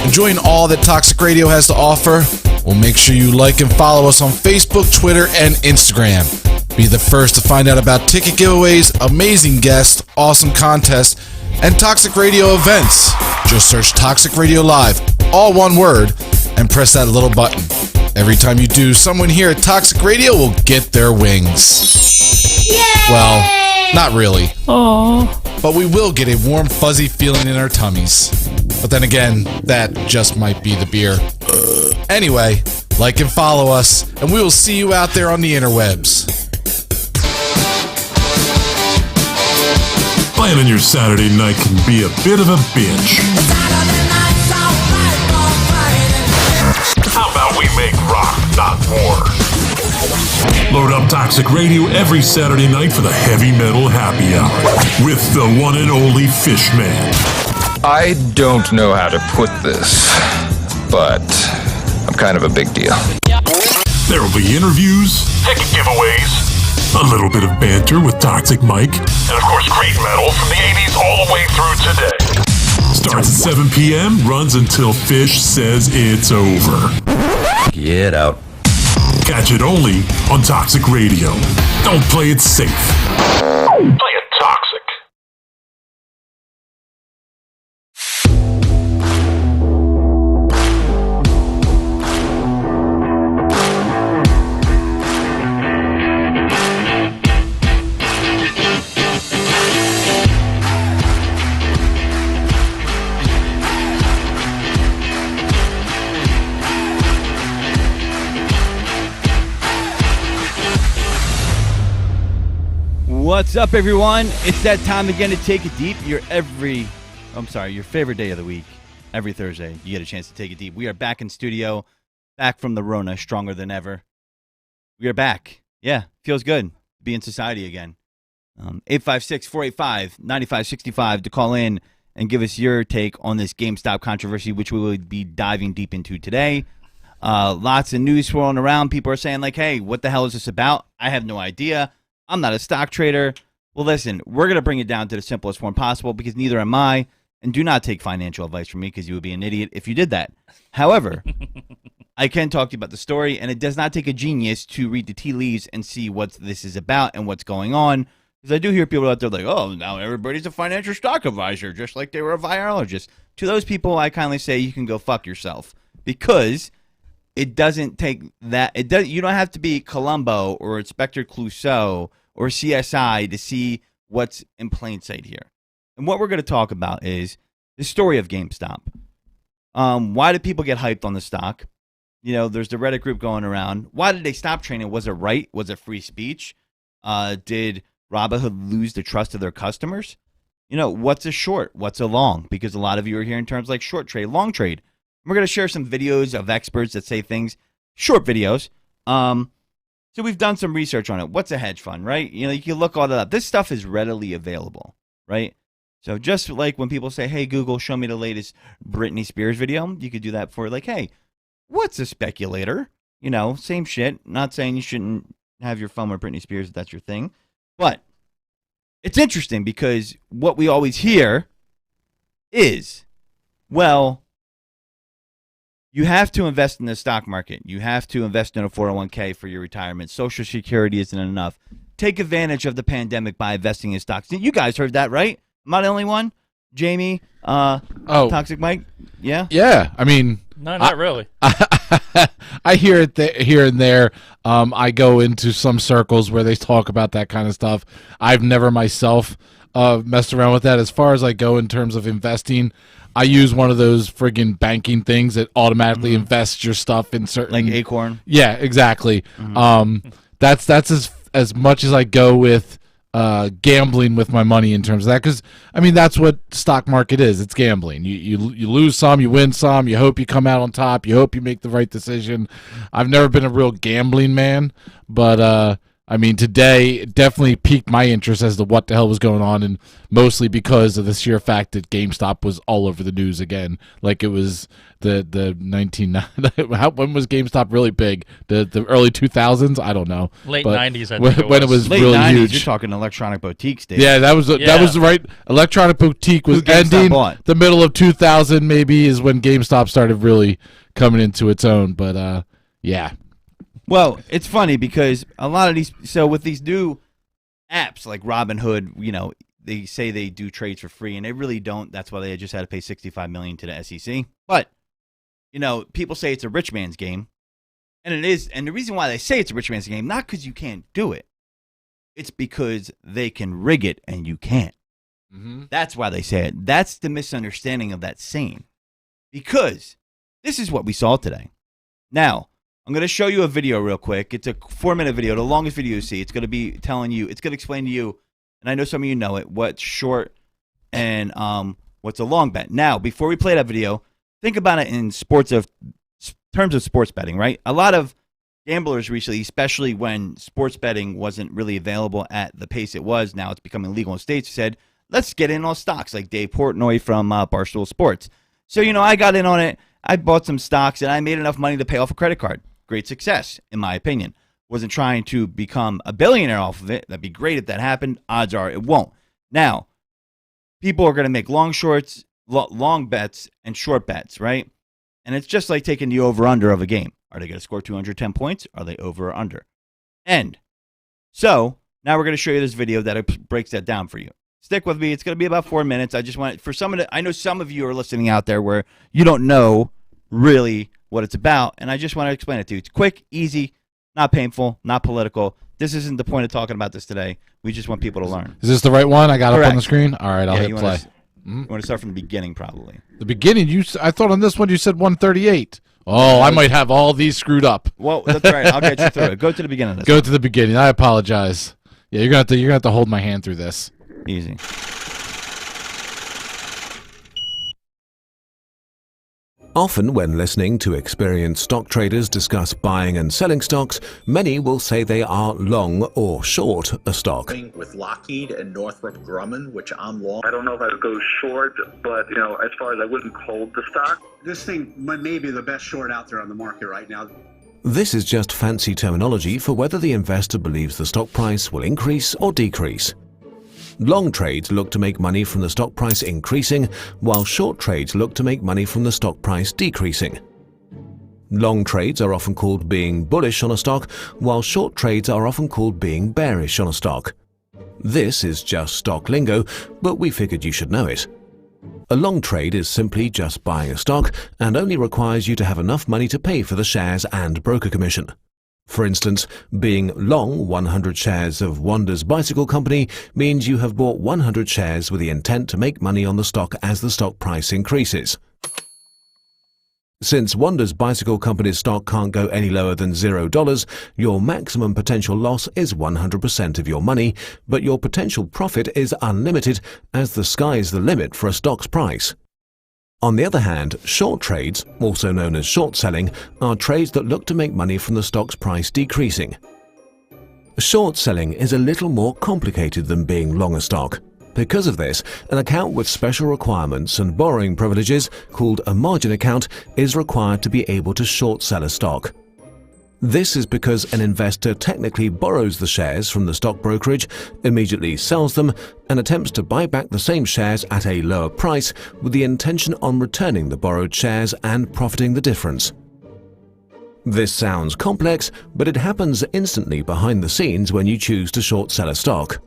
Enjoying all that Toxic Radio has to offer? Well, make sure you like and follow us on Facebook, Twitter, and Instagram. Be the first to find out about ticket giveaways, amazing guests, awesome contests, and Toxic Radio events. Just search Toxic Radio Live, all one word, and press that little button. Every time you do, someone here at Toxic Radio will get their wings. Yay! Well, not really. Aww. But we will get a warm, fuzzy feeling in our tummies. But then again, that just might be the beer. Anyway, like and follow us, and we will see you out there on the interwebs. Planning your Saturday night can be a bit of a bitch. How about we make rock, not war? Load up Toxic Radio every Saturday night for the heavy metal happy hour with the one and only Fishman. I don't know how to put this, but I'm kind of a big deal. There will be interviews, ticket giveaways, a little bit of banter with Toxic Mike, and of course great metal from the 80s all the way through today. Starts at 7 p.m., runs until Fish says it's over. Get out. Catch it only on Toxic Radio. Don't play it safe. Play it toxic. What's up, everyone? It's that time again to take it deep. Your favorite day of the week. Every Thursday, you get a chance to take it deep. We are back in studio, back from the Rona, stronger than ever. We are back. Yeah, feels good to be in society again. 856-485-9565 to call in and give us your take on this GameStop controversy, which we will be diving deep into today. Lots of news swirling around. People are saying, like, hey, what the hell is this about? I have no idea. I'm not a stock trader. Well, listen, we're going to bring it down to the simplest form possible because neither am I. And do not take financial advice from me because you would be an idiot if you did that. However, I can talk to you about the story, and it does not take a genius to read the tea leaves and see what this is about and what's going on. Because I do hear people out there like, oh, now everybody's a financial stock advisor, just like they were a virologist. To those people, I kindly say you can go fuck yourself because it doesn't take that. You don't have to be Columbo or Inspector Clouseau or CSI to see what's in plain sight here. And what we're going to talk about is the story of GameStop. Why did people get hyped on the stock? You know, there's the Reddit group going around. Why did they stop trading? Was it right? Was it free speech? Did Robinhood lose the trust of their customers? You know, what's a short? What's a long? Because a lot of you are hearing terms like short trade, long trade. We're going to share some videos of experts that say things, short videos. So we've done some research on it. What's a hedge fund, right? You know, you can look all that up. This stuff is readily available, right? So just like when people say, hey, Google, show me the latest Britney Spears video, you could do that for like, hey, what's a speculator? You know, same shit. Not saying you shouldn't have your fun with Britney Spears if that's your thing. But it's interesting because what we always hear is, well, you have to invest in the stock market. You have to invest in a 401k for your retirement. Social Security isn't enough. Take advantage of the pandemic by investing in stocks. You guys heard that, right? Am I the only one? Jamie, Toxic Mike? Yeah? Yeah, I mean... No, not really. I hear it here and there. I go into some circles where they talk about that kind of stuff. I've never myself messed around with that. As far as I go in terms of investing, I use one of those friggin' banking things that automatically invests your stuff in certain... Like Acorn? Yeah, exactly. That's as much as I go with gambling with my money in terms of that. Because, I mean, that's what stock market is. It's gambling. You lose some, you win some, you hope you come out on top, you hope you make the right decision. I've never been a real gambling man, but I mean, today it definitely piqued my interest as to what the hell was going on, and mostly because of the sheer fact that GameStop was all over the news again. Like it was the 19 when was GameStop really big? The early 2000s? I don't know. Late But 90s, I think when it was Late really 90s, huge. you're talking electronic boutiques days. Yeah, that was the right. Electronic Boutique was Who GameStop ending. bought? The middle of 2000 maybe is when GameStop started really coming into its own. But yeah. Well, it's funny because a lot of these, so with these new apps like Robinhood, you know, they say they do trades for free, and they really don't. That's why they just had to pay $65 million to the SEC. But you know, people say it's a rich man's game, and it is. And the reason why they say it's a rich man's game, not because you can't do it, it's because they can rig it and you can't. Mm-hmm. That's why they say it. That's the misunderstanding of that saying, because this is what we saw today. Now, I'm going to show you a video real quick. It's a 4-minute video, the longest video you see. It's going to be telling you, it's going to explain to you, and I know some of you know it, what's short and what's a long bet. Now, before we play that video, think about it in terms of sports betting, right? A lot of gamblers recently, especially when sports betting wasn't really available at the pace it was, now it's becoming legal in states, said, let's get in on stocks, like Dave Portnoy from Barstool Sports. So, you know, I got in on it. I bought some stocks, and I made enough money to pay off a credit card. Great success, in my opinion. Wasn't trying to become a billionaire off of it. That'd be great if that happened. Odds are it won't. Now, people are going to make long bets and short bets, right? And it's just like taking the over-under of a game. Are they going to score 210 points? Are they over or under? And so now we're going to show you this video that breaks that down for you. Stick with me. It's going to be about 4 minutes. I just want, for some of the, I know some of you are listening out there where you don't know really what it's about, and I just want to explain it to you. It's quick, easy, not painful, not political. This isn't the point of talking about this today. We just want people to learn. Is this the right one? I got Correct. up on the screen? All right, I'll hit play. You want to start from the beginning, probably. The beginning, I thought on this one you said 138. Oh, I might have all these screwed up. Well, that's all right. I'll get you through it. Go to the beginning of this. Go to the beginning. I apologize. Yeah, you're gonna have to hold my hand through this. Easy. Often when listening to experienced stock traders discuss buying and selling stocks, many will say they are long or short a stock. With Lockheed and Northrop Grumman, which I'm long. I don't know if I would go short, but as far as I wouldn't hold the stock. This thing may be the best short out there on the market right now. This is just fancy terminology for whether the investor believes the stock price will increase or decrease. Long trades look to make money from the stock price increasing, while short trades look to make money from the stock price decreasing. Long trades are often called being bullish on a stock, while short trades are often called being bearish on a stock. This is just stock lingo, but we figured you should know it. A long trade is simply just buying a stock and only requires you to have enough money to pay for the shares and broker commission. For instance, being long 100 shares of Wanda's Bicycle Company means you have bought 100 shares with the intent to make money on the stock as the stock price increases. Since Wanda's Bicycle Company's stock can't go any lower than $0, your maximum potential loss is 100% of your money, but your potential profit is unlimited, as the sky's the limit for a stock's price. On the other hand, short trades, also known as short selling, are trades that look to make money from the stock's price decreasing. Short selling is a little more complicated than being long a stock. Because of this, an account with special requirements and borrowing privileges, called a margin account, is required to be able to short sell a stock. This is because an investor technically borrows the shares from the stock brokerage, immediately sells them, and attempts to buy back the same shares at a lower price with the intention on returning the borrowed shares and profiting the difference. This sounds complex, but it happens instantly behind the scenes when you choose to short sell a stock.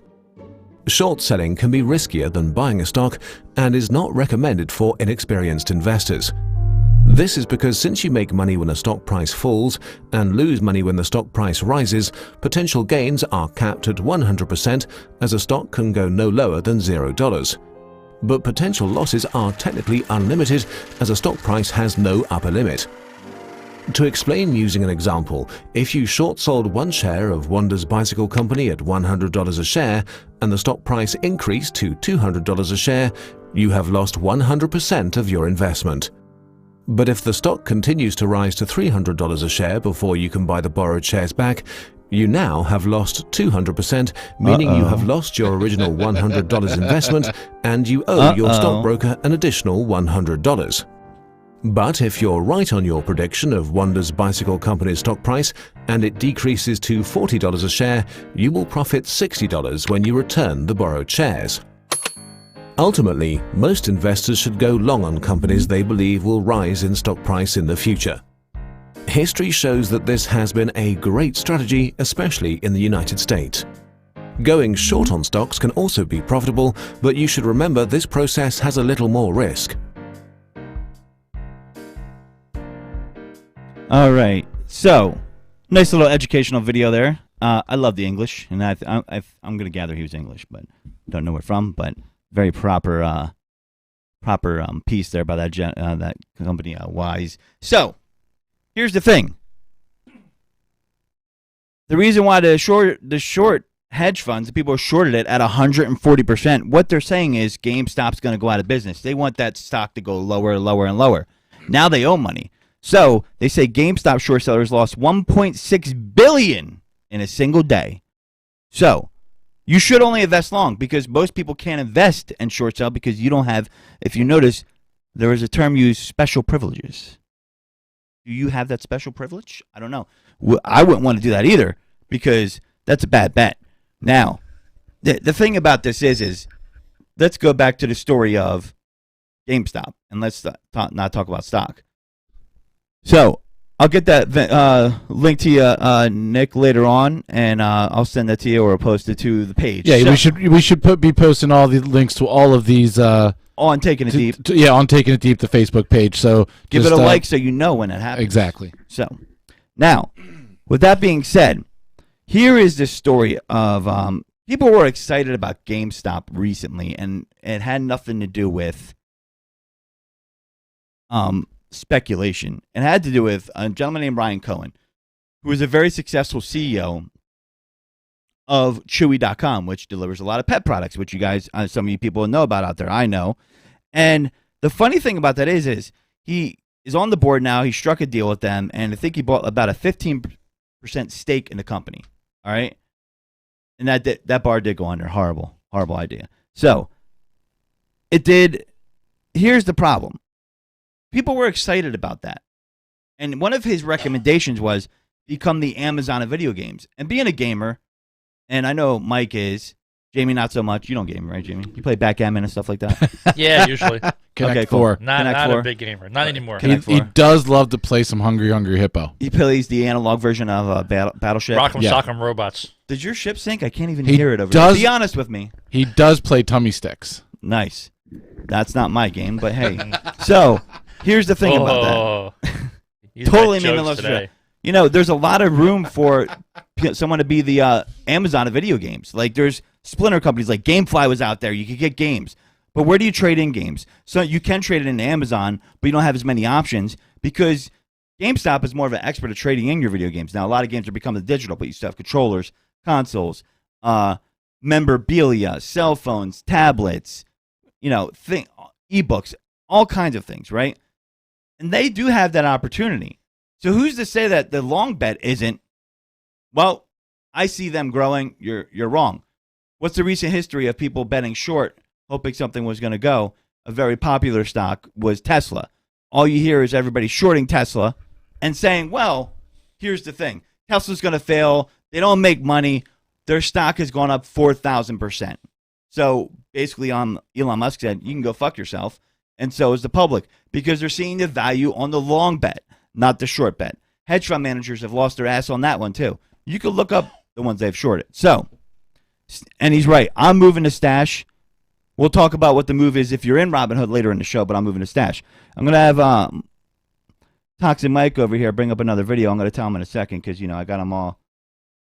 Short selling can be riskier than buying a stock and is not recommended for inexperienced investors. This is because since you make money when a stock price falls and lose money when the stock price rises, potential gains are capped at 100%, as a stock can go no lower than $0. But potential losses are technically unlimited, as a stock price has no upper limit. To explain using an example, if you short sold one share of Wanda's Bicycle Company at $100 a share and the stock price increased to $200 a share, you have lost 100% of your investment. But if the stock continues to rise to $300 a share before you can buy the borrowed shares back, You now have lost 200%, meaning you have lost your original $100 investment and you owe your stockbroker an additional $100. But if you're right on your prediction of Wonder's Bicycle Company's stock price and it decreases to $40 a share, you will profit $60 when you return the borrowed shares. Ultimately, most investors should go long on companies they believe will rise in stock price in the future. History shows that this has been a great strategy, especially in the United States. Going short on stocks can also be profitable, but you should remember this process has a little more risk. All right, so nice little educational video there. I love the English, and I'm going to gather he was English, but don't know where from. But very proper piece there by that company, Wise. So here's the thing: the reason why the short hedge funds, the people who shorted it at 140%, what they're saying is GameStop's going to go out of business. They want that stock to go lower and lower and lower. Now they owe money. So they say GameStop short sellers lost $1.6 billion in a single day. So you should only invest long because most people can't invest and short sell because you don't have, if you notice, there is a term used, special privileges. Do you have that special privilege? I don't know. I wouldn't want to do that either because that's a bad bet. Now, the thing about this is let's go back to the story of GameStop and let's not talk about stock. So I'll get that link to you, Nick, later on, and I'll send that to you or post it to the page. Yeah, so, we should be posting all the links to all of these on Taking It Deep. On Taking It Deep, the Facebook page. So give it a like so you know when it happens. Exactly. So now, with that being said, here is the story of people were excited about GameStop recently, and it had nothing to do with speculation. It had to do with a gentleman named Ryan Cohen, who is a very successful CEO of Chewy.com, which delivers a lot of pet products, which you guys, some of you people know about out there. I know. And the funny thing about that is he is on the board now. He struck a deal with them, and I think he bought about a 15% stake in the company. All right? And that bar did go under. Horrible idea. So it did. Here's the problem. People were excited about that. And one of his recommendations was become the Amazon of video games. And being a gamer, and I know Mike is, Jamie not so much. You don't game, right, Jamie? You play backgammon and stuff like that? Yeah, usually. Connect Four. Not a big gamer. Not anymore. He does love to play some Hungry Hippo. He plays the analog version of Battleship. Rock'em Sock'em Robots. Did your ship sink? I can't even hear it over there. Be honest with me. He does play Tummy Sticks. Nice. That's not my game, but hey. So here's the thing about that. Totally made me look today. You know, there's a lot of room for someone to be the Amazon of video games. Like there's splinter companies like GameFly was out there. You could get games. But where do you trade in games? So you can trade it into Amazon, but you don't have as many options because GameStop is more of an expert at trading in your video games. Now, a lot of games are becoming digital, but you still have controllers, consoles, memorabilia, cell phones, tablets, ebooks, all kinds of things, right? And they do have that opportunity. So who's to say that the long bet isn't, well, I see them growing, you're wrong. What's the recent history of people betting short, hoping something was going to go? A very popular stock was Tesla. All you hear is everybody shorting Tesla and saying, well, here's the thing. Tesla's going to fail. They don't make money. Their stock has gone up 4,000%. So basically, Elon Musk said, you can go fuck yourself. And so is the public because they're seeing the value on the long bet, not the short bet. Hedge fund managers have lost their ass on that one, too. You can look up the ones they've shorted. So, and he's right. I'm moving to Stash. We'll talk about what the move is if you're in Robinhood later in the show, but I'm moving to Stash. I'm going to have Toxic Mike over here bring up another video. I'm going to tell him in a second because, I got him all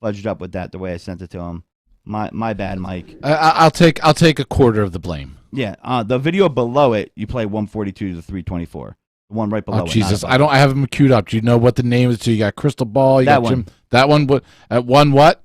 fudged up with that the way I sent it to him. My bad, Mike. I'll take a quarter of the blame. Yeah, the video below it, you play 142 to 324. The one right below it. Jesus, I have them queued up. Do you know what the name is? So you got Crystal Ball. You that got one. Jim. That one. At one what?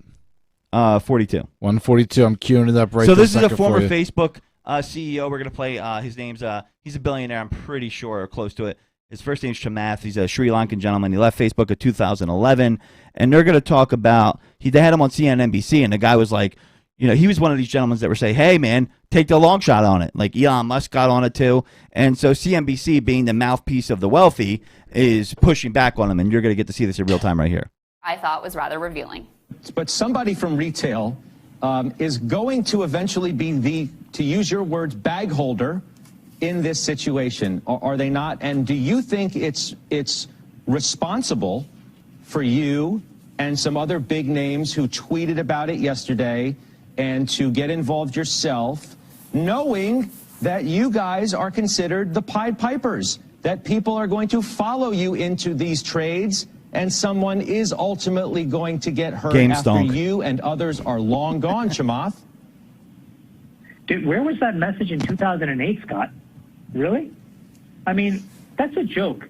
42. 142. I'm queuing it up right. So this is a former Facebook CEO. We're gonna play. His name's he's a billionaire. I'm pretty sure, or close to it. His first name's Chamath. He's a Sri Lankan gentleman. He left Facebook in 2011, and they're going to talk about. They had him on CNBC, and the guy was like, he was one of these gentlemen that were saying, "Hey, man, take the long shot on it." Like Elon Musk got on it too, and so CNBC, being the mouthpiece of the wealthy, is pushing back on him, and you're going to get to see this in real time right here. I thought was rather revealing. But somebody from retail is going to eventually be the, to use your words, bag holder in this situation, are they not? And do you think it's responsible for you and some other big names who tweeted about it yesterday and to get involved yourself, knowing that you guys are considered the Pied Pipers, that people are going to follow you into these trades and someone is ultimately going to get hurt after you and others are long gone, Chamath? Dude, where was that message in 2008, Scott? Really? I mean, that's a joke.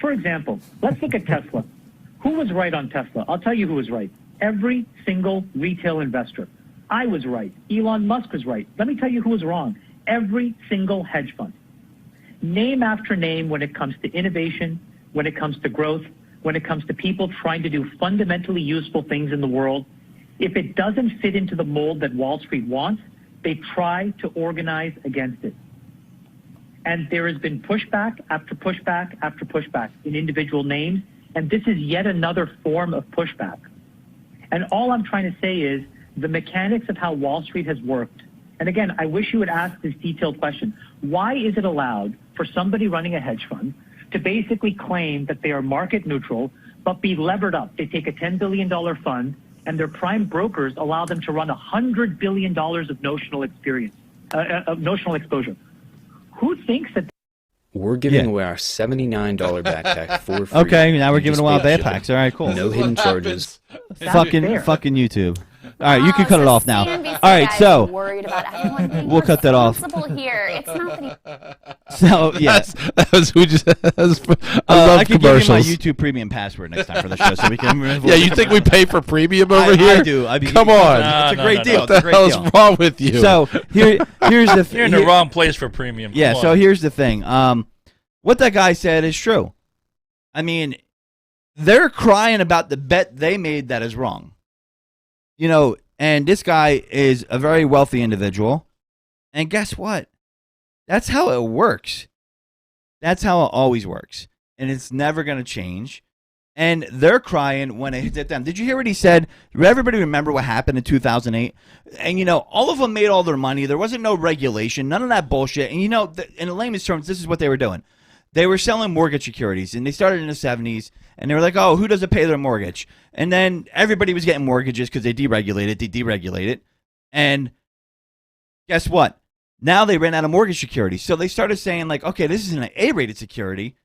For example, let's look at Tesla. Who was right on Tesla? I'll tell you who was right. Every single retail investor. I was right. Elon Musk was right. Let me tell you who was wrong. Every single hedge fund. Name after name when it comes to innovation, when it comes to growth, when it comes to people trying to do fundamentally useful things in the world. If it doesn't fit into the mold that Wall Street wants, they try to organize against it. And there has been pushback after pushback after pushback in individual names, and this is yet another form of pushback. And all I'm trying to say is the mechanics of how Wall Street has worked. And again, I wish you would ask this detailed question. Why is it allowed for somebody running a hedge fund to basically claim that they are market neutral, but be levered up? They take a $10 billion fund, and their prime brokers allow them to run $100 billion of notional exposure. Who thinks that? We're giving away our $79 backpack for free. Okay, now we're giving away backpacks. All right, cool. No hidden charges. Fucking YouTube. All right, you can cut it off now. CNBC All right, so worried about everyone being we'll cut that off. responsible here. It's not that So yeah, that was who just. I love I can commercials. give you my YouTube premium password next time for the show, so we can. Yeah, you think we pay for premium over here? I do. I mean, come on, it's a great deal. What the hell's wrong with you? So here's the. You're in the wrong place for premium. Yeah. So here's the thing. What that guy said is true. I mean, they're crying about the bet they made that is wrong. And this guy is a very wealthy individual. And guess what? That's how it works. That's how it always works. And it's never going to change. And they're crying when it hit them. Did you hear what he said? Everybody remember what happened in 2008? And, all of them made all their money. There wasn't no regulation, none of that bullshit. And, in layman's terms, this is what they were doing. They were selling mortgage securities, and they started in the 70s, and they were like, oh, who doesn't pay their mortgage? And then everybody was getting mortgages because they deregulated. And guess what? Now they ran out of mortgage securities. So they started saying, like, okay, this is an A-rated security,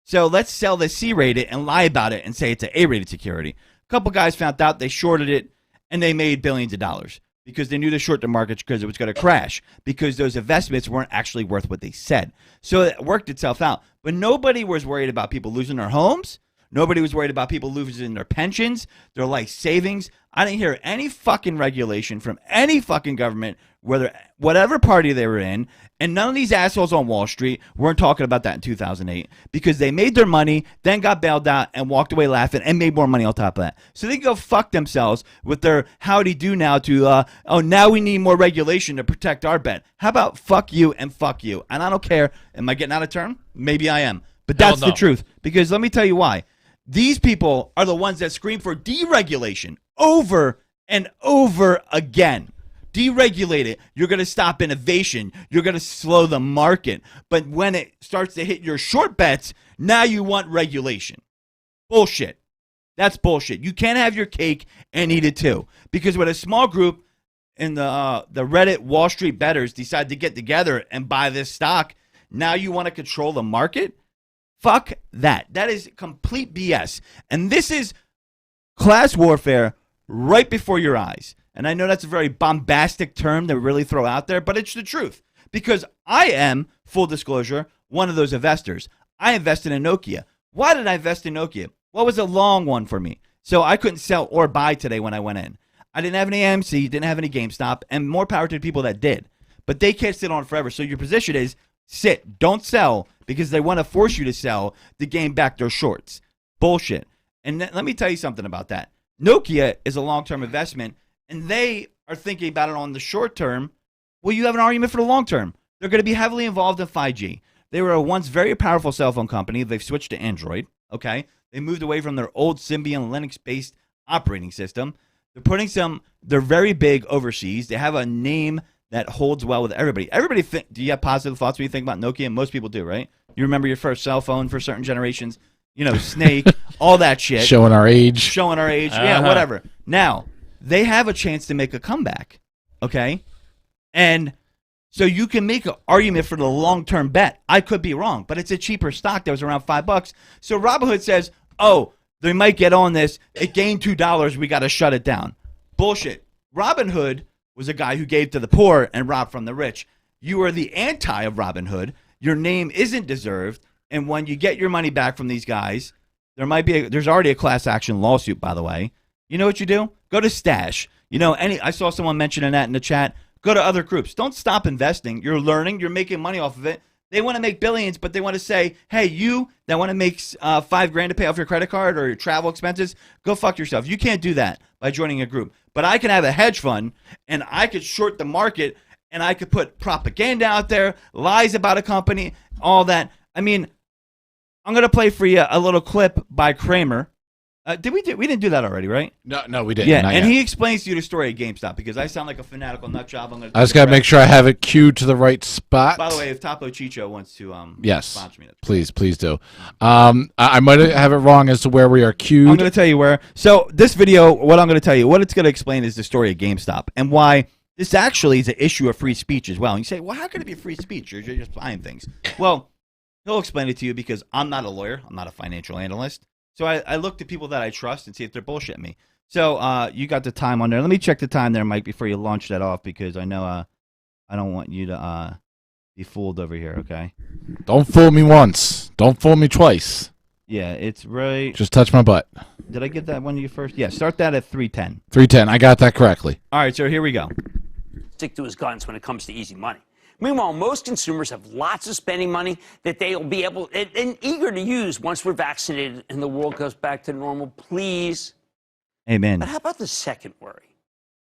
so let's sell the C-rated and lie about it and say it's an A-rated security. A couple guys found out, they shorted it, and they made billions of dollars because they knew to short the market because it was going to crash, because those investments weren't actually worth what they said. So it worked itself out. But nobody was worried about people losing their homes. Nobody was worried about people losing their pensions, their life savings. I didn't hear any fucking regulation from any fucking government, whatever party they were in, and none of these assholes on Wall Street weren't talking about that in 2008 because they made their money, then got bailed out and walked away laughing and made more money on top of that. So they can go fuck themselves with their howdy do now to, now we need more regulation to protect our bet. How about fuck you and fuck you? And I don't care. Am I getting out of turn? Maybe I am. But that's the truth. Because let me tell you why. These people are the ones that scream for deregulation over and over again. Deregulate it. You're going to stop innovation. You're going to slow the market. But when it starts to hit your short bets, now you want regulation. Bullshit. That's bullshit. You can't have your cake and eat it too. Because when a small group in the Reddit Wall Street bettors decide to get together and buy this stock, now you want to control the market? Fuck that. That is complete BS. And this is class warfare right before your eyes. And I know that's a very bombastic term to really throw out there, but it's the truth. Because I am, full disclosure, one of those investors. I invested in Nokia. Why did I invest in Nokia? Well, it was a long one for me. So I couldn't sell or buy today when I went in. I didn't have any AMC, didn't have any GameStop, and more power to the people that did. But they can't sit on forever. So your position is Sit. Don't sell because they want to force you to sell to gain back their shorts. Bullshit. And let me tell you something about that. Nokia is a long-term investment, and they are thinking about it on the short term. Well, you have an argument for the long term. They're going to be heavily involved in 5G. They were a once very powerful cell phone company. They've switched to Android, okay? They moved away from their old Symbian Linux-based operating system. They're very big overseas. They have a name that holds well with everybody. Do you have positive thoughts when you think about Nokia? Most people do, right? You remember your first cell phone for certain generations. Snake, all that shit. Showing our age. Yeah, whatever. Now, they have a chance to make a comeback, okay? And so you can make an argument for the long-term bet. I could be wrong, but it's a cheaper stock that was around $5. So Robinhood says, oh, they might get on this. It gained $2. We got to shut it down. Bullshit. Robinhood was a guy who gave to the poor and robbed from the rich. You are the anti of Robinhood. Your name isn't deserved. And when you get your money back from these guys, there's already a class action lawsuit, by the way. You know what you do? Go to Stash. I saw someone mentioning that in the chat. Go to other groups. Don't stop investing. You're learning. You're making money off of it. They want to make billions, but they want to say, hey, you that want to make $5,000 to pay off your credit card or your travel expenses, go fuck yourself. You can't do that by joining a group. But I can have a hedge fund, and I could short the market, and I could put propaganda out there, lies about a company, all that. I mean, I'm going to play for you a little clip by Kramer. We didn't do that already, right? No, we didn't. Yeah, Not and yet. he explains to you the story of GameStop because I sound like a fanatical nut job. I just got to make sure I have it queued to the right spot. By the way, if Topo Chicho wants to yes, sponsor me, please do. I might have it wrong as to where we are queued. I'm going to tell you where. So this video, what I'm going to tell you, what it's going to explain is the story of GameStop and why this actually is an issue of free speech as well. And you say, well, how could it be free speech? You're just buying things. Well, he'll explain it to you because I'm not a lawyer. I'm not a financial analyst. So I look to people that I trust and see if they're bullshitting me. So you got the time on there. Let me check the time there, Mike, before you launch that off because I know I don't want you to be fooled over here, okay? Don't fool me once. Don't fool me twice. Yeah, it's right. Just touch my butt. Did I get that one to you first? Yeah, start that at 3:10. 3:10. I got that correctly. All right, so here we go. Stick to his guns when it comes to easy money. Meanwhile, most consumers have lots of spending money that they'll be able and eager to use once we're vaccinated and the world goes back to normal. Please. Amen. But how about the second worry?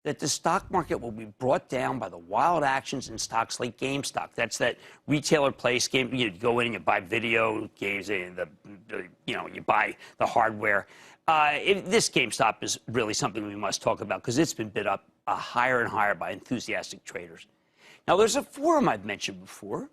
That the stock market will be brought down by the wild actions in stocks like GameStop. That's that retailer place game. You go in and you buy video games, and you buy the hardware. This GameStop is really something we must talk about because it's been bid up higher and higher by enthusiastic traders. Now, there's a forum I've mentioned before,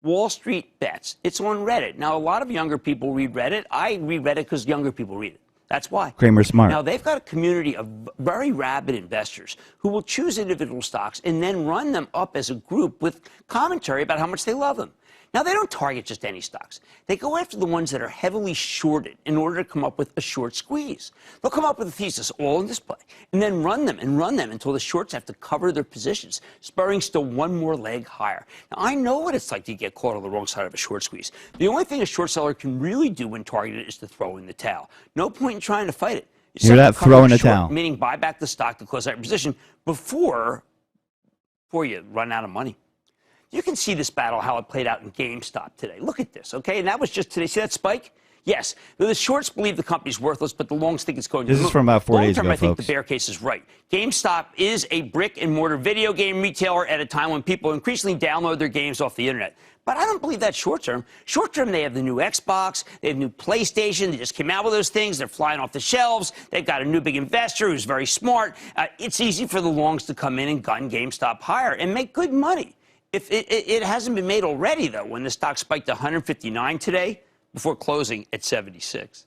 Wall Street Bets. It's on Reddit. Now, a lot of younger people read Reddit. I read Reddit because younger people read it. That's why. Kramer's smart. Now, they've got a community of very rabid investors who will choose individual stocks and then run them up as a group with commentary about how much they love them. Now, they don't target just any stocks. They go after the ones that are heavily shorted in order to come up with a short squeeze. They'll come up with a thesis all on display and then run them until the shorts have to cover their positions, spurring still one more leg higher. Now, I know what it's like to get caught on the wrong side of a short squeeze. The only thing a short seller can really do when targeted is to throw in the towel. No point in trying to fight it. Hear that? Throw in the towel. Meaning buy back the stock to close out your position before you run out of money. You can see this battle, how it played out in GameStop today. Look at this, okay? And that was just today. See that spike? Yes. The shorts believe the company's worthless, but the longs think it's going to This is from about 4 days ago, Long-term, I think folks. the bear case is right. GameStop is a brick-and-mortar video game retailer at a time when people increasingly download their games off the internet. But I don't believe that short-term. Short-term, they have the new Xbox. They have new PlayStation. They just came out with those things. They're flying off the shelves. They've got a new big investor who's very smart. It's easy for the longs to come in and gun GameStop higher and make good money. If it hasn't been made already, though, when the stock spiked to 159 today before closing at 76.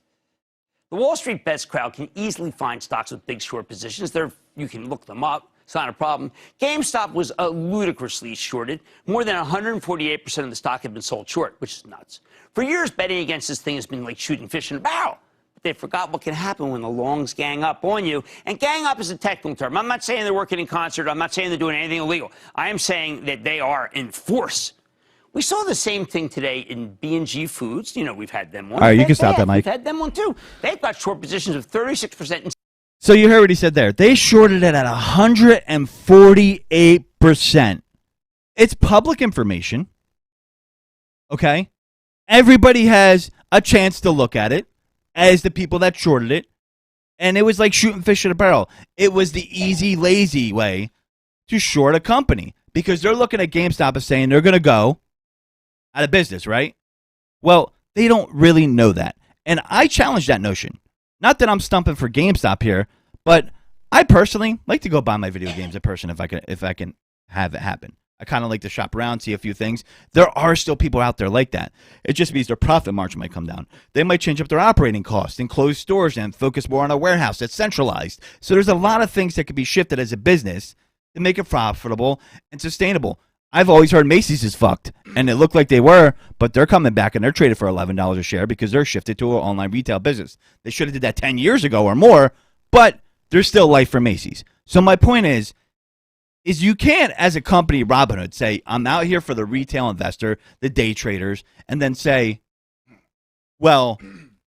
The Wall Street Bets crowd can easily find stocks with big short positions. You can look them up. It's not a problem. GameStop was ludicrously shorted. More than 148% of the stock had been sold short, which is nuts. For years, betting against this thing has been like shooting fish in a barrel. They forgot what can happen when the longs gang up on you. And gang up is a technical term. I'm not saying they're working in concert. I'm not saying they're doing anything illegal. I am saying that they are in force. We saw the same thing today in B&G Foods. We've had them on. All right, you can stop that, Mike. We've had them on, too. They've got short positions of 36%. So you heard what he said there. They shorted it at 148%. It's public information. Okay? Everybody has a chance to look at it as the people that shorted it. And it was like shooting fish in a barrel. It was the easy, lazy way to short a company because they're looking at GameStop and saying they're going to go out of business, right? Well, they don't really know that. And I challenge that notion. Not that I'm stumping for GameStop here, but I personally like to go buy my video games in person if I can have it happen. I kind of like to shop around, see a few things. There are still people out there like that. It just means their profit margin might come down. They might change up their operating costs and close stores and focus more on a warehouse that's centralized. So there's a lot of things that could be shifted as a business to make it profitable and sustainable. I've always heard Macy's is fucked, and it looked like they were, but they're coming back and they're traded for $11 a share because they're shifted to an online retail business. They should have did that 10 years ago or more, but there's still life for Macy's. So my point is you can't, as a company, Robinhood, say, I'm out here for the retail investor, the day traders, and then say, well,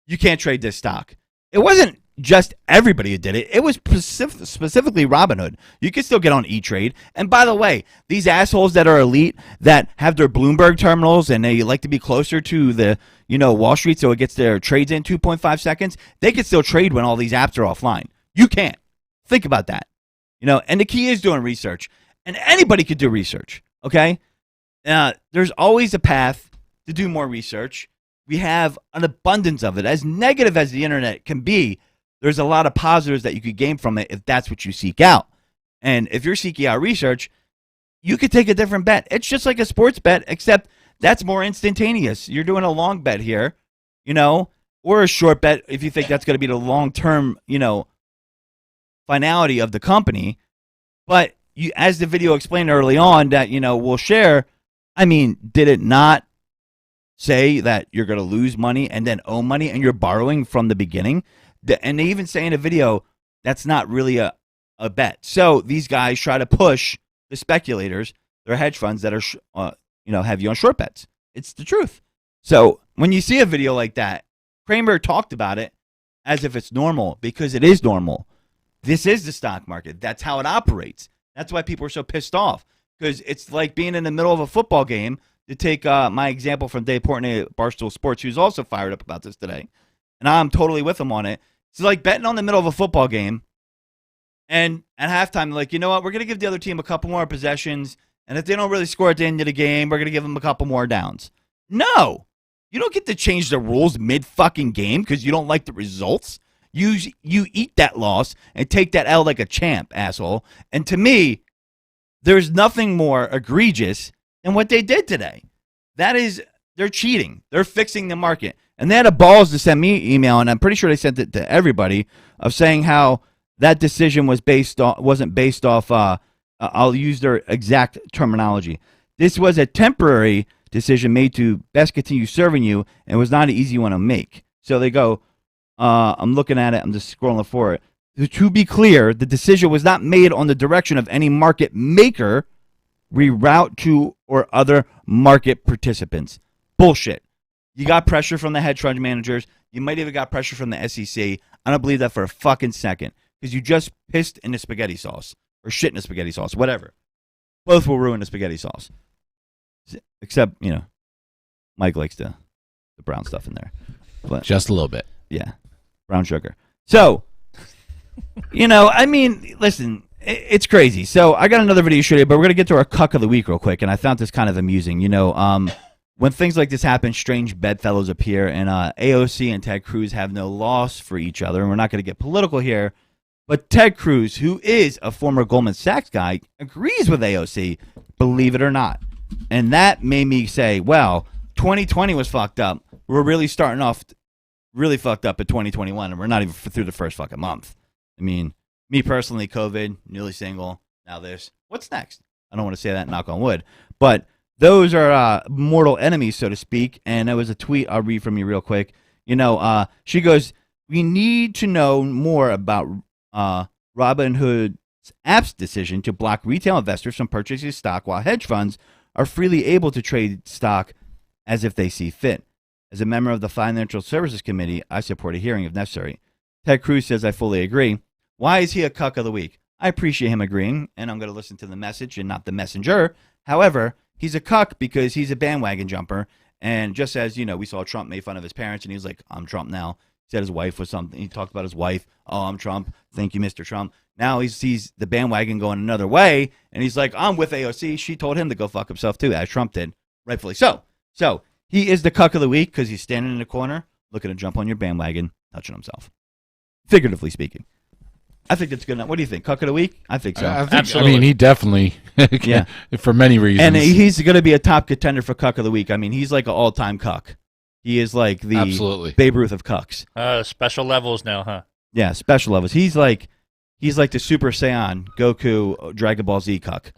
you can't trade this stock. It wasn't just everybody who did it. It was specifically Robinhood. You can still get on E-Trade. And by the way, these assholes that are elite, that have their Bloomberg terminals, and they like to be closer to the, Wall Street so it gets their trades in 2.5 seconds, they can still trade when all these apps are offline. You can't. Think about that. And the key is doing research. And anybody could do research, okay? There's always a path to do more research. We have an abundance of it. As negative as the internet can be, there's a lot of positives that you could gain from it if that's what you seek out. And if you're seeking out research, you could take a different bet. It's just like a sports bet, except that's more instantaneous. You're doing a long bet here, or a short bet if you think that's going to be the long-term, finality of the company. But you, as the video explained early on that, we'll share, did it not say that you're going to lose money and then owe money and you're borrowing from the beginning? And they even say in a video that's not really a bet. So these guys try to push the speculators, their hedge funds that are, have you on short bets. It's the truth. So when you see a video like that, Kramer talked about it as if it's normal because it is normal. This is the stock market. That's how it operates. That's why people are so pissed off, because it's like being in the middle of a football game. To take my example from Dave Portnoy at Barstool Sports, who's also fired up about this today, and I'm totally with him on it. It's like betting on the middle of a football game, and at halftime, like, you know what, we're going to give the other team a couple more possessions, and if they don't really score at the end of the game, we're going to give them a couple more downs. No! You don't get to change the rules mid-fucking game because you don't like the results. You eat that loss and take that L like a champ, asshole. And to me, there's nothing more egregious than what they did today. That is, they're cheating. They're fixing the market. And they had the balls to send me email, and I'm pretty sure they sent it to everybody, of saying how that decision wasn't based off, I'll use their exact terminology. This was a temporary decision made to best continue serving you and was not an easy one to make. So they go, I'm looking at it. I'm just scrolling for it. To be clear, the decision was not made on the direction of any market maker, reroute to, or other market participants. Bullshit. You got pressure from the hedge fund managers. You might even got pressure from the SEC. I don't believe that for a fucking second, because you just pissed in the spaghetti sauce or shit in the spaghetti sauce, whatever. Both will ruin the spaghetti sauce. Except, Mike likes the brown stuff in there. But, just a little bit. Yeah. Brown sugar. So, listen, it's crazy. So I got another video to show you, but we're going to get to our cuck of the week real quick, and I found this kind of amusing. When things like this happen, strange bedfellows appear, and AOC and Ted Cruz have no loss for each other, and we're not going to get political here, but Ted Cruz, who is a former Goldman Sachs guy, agrees with AOC, believe it or not. And that made me say, well, 2020 was fucked up. We're really starting off really fucked up in 2021, and we're not even through the first fucking month. Me personally, COVID, newly single, now this. What's next? I don't want to say that, knock on wood. But those are mortal enemies, so to speak. And there was a tweet I'll read from you real quick. She goes, we need to know more about Robinhood's app's decision to block retail investors from purchasing stock while hedge funds are freely able to trade stock as if they see fit. As a member of the Financial Services Committee, I support a hearing if necessary. Ted Cruz says, I fully agree. Why is he a cuck of the week? I appreciate him agreeing, and I'm going to listen to the message and not the messenger. However, he's a cuck because he's a bandwagon jumper, And just as, we saw Trump made fun of his parents, and he was like, I'm Trump now. He said his wife was something. He talked about his wife. Oh, I'm Trump. Thank you, Mr. Trump. Now he sees the bandwagon going another way, and he's like, I'm with AOC. She told him to go fuck himself, too, as Trump did, rightfully so. So he is the cuck of the week because he's standing in the corner looking to jump on your bandwagon, touching himself. Figuratively speaking. I think that's good enough. What do you think? Cuck of the week? I think so. Absolutely. I mean, he definitely, Yeah. for many reasons. And he's going to be a top contender for cuck of the week. I mean, he's like an all-time cuck. He is like the Absolutely. Babe Ruth of cucks. Special levels now, huh? Yeah, special levels. He's like the Super Saiyan Goku Dragon Ball Z cuck.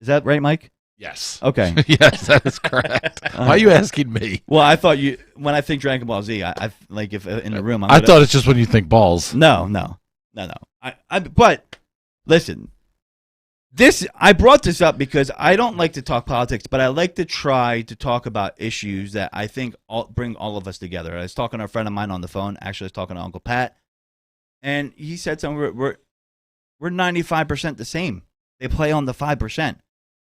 Is that right, Mike? Yes. Okay. Yes, that is correct. Why are you asking me? Well, I thought when I think Dragon Ball Z, I like if in the room. I thought it's just when you think balls. No. But listen, I brought this up because I don't like to talk politics, but I like to try to talk about issues that I think bring all of us together. I was talking to a friend of mine on the phone. Actually, I was talking to Uncle Pat, and he said something. We're 95% the same. They play on the 5%.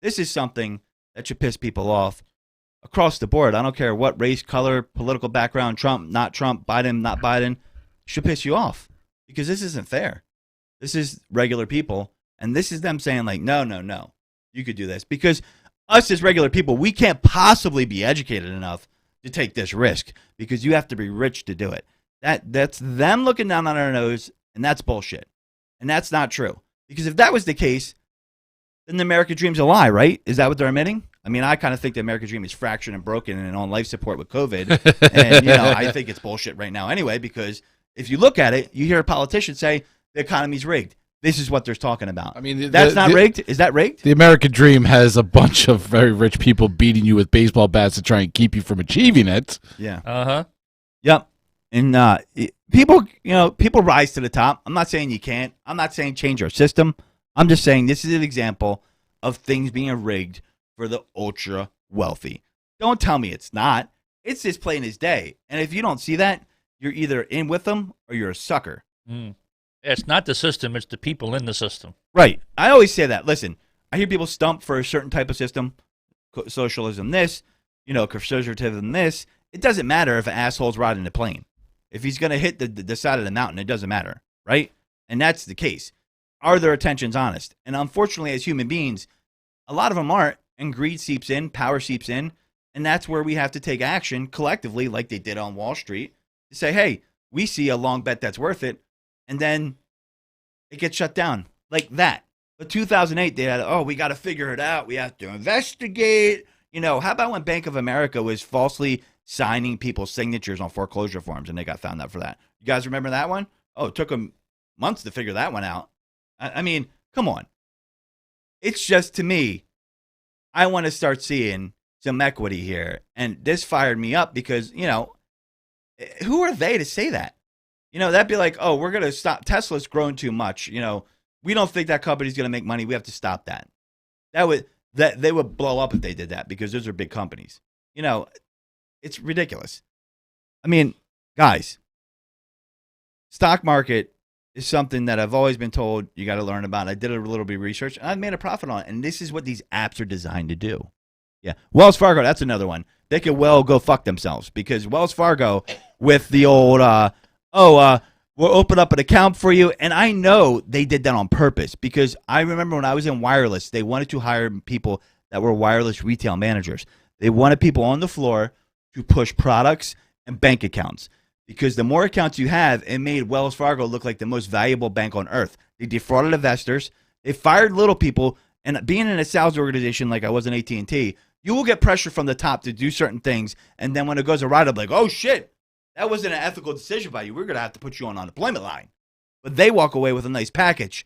This is something that should piss people off across the board. I don't care what race, color, political background, Trump, not Trump, Biden, not Biden, should piss you off because this isn't fair. This is regular people, and this is them saying like, no, you could do this. Because us as regular people, we can't possibly be educated enough to take this risk because you have to be rich to do it. That's them looking down on our nose, and that's bullshit. And that's not true. Because if that was the case, then the American dream's a lie, right? Is that what they're admitting? I mean, I kind of think the American dream is fractured and broken and on life support with COVID. And, I think it's bullshit right now anyway, because if you look at it, you hear a politician say the economy's rigged. This is what they're talking about. I mean, that's not rigged? Is that rigged? The American dream has a bunch of very rich people beating you with baseball bats to try and keep you from achieving it. Yeah. Uh-huh. Yep. And people rise to the top. I'm not saying you can't. I'm not saying change our system. I'm just saying this is an example of things being rigged for the ultra wealthy. Don't tell me it's not. It's just plain as day. And if you don't see that, you're either in with them or you're a sucker. It's not the system, it's the people in the system. Right. I always say that. Listen, I hear people stump for a certain type of system. Socialism this, conservatism this. It doesn't matter if an asshole's riding the plane. If he's going to hit the side of the mountain, it doesn't matter. Right? And that's the case. Are their intentions honest? And unfortunately, as human beings, a lot of them aren't, and greed seeps in, power seeps in, and that's where we have to take action collectively, like they did on Wall Street, to say, hey, we see a long bet that's worth it, and then it gets shut down like that. But 2008, they had, we got to figure it out. We have to investigate. How about when Bank of America was falsely signing people's signatures on foreclosure forms, and they got found out for that? You guys remember that one? Oh, it took them months to figure that one out. I mean, come on. It's just, to me, I want to start seeing some equity here. And this fired me up because, who are they to say that? That'd be like, we're going to stop. Tesla's grown too much. We don't think that company's going to make money. We have to stop that. They would blow up if they did that because those are big companies. It's ridiculous. I mean, guys, stock market is something that I've always been told you got to learn about. I did a little bit of research, and I made a profit on it. And this is what these apps are designed to do. Yeah. Wells Fargo, that's another one. They could well go fuck themselves because Wells Fargo with the old, we'll open up an account for you. And I know they did that on purpose because I remember when I was in wireless, they wanted to hire people that were wireless retail managers. They wanted people on the floor to push products and bank accounts. Because the more accounts you have, it made Wells Fargo look like the most valuable bank on earth. They defrauded investors. They fired little people. And being in a sales organization like I was in AT&T, you will get pressure from the top to do certain things. And then when it goes awry, they'll be like, oh, shit, that wasn't an ethical decision by you. We're going to have to put you on unemployment line. But they walk away with a nice package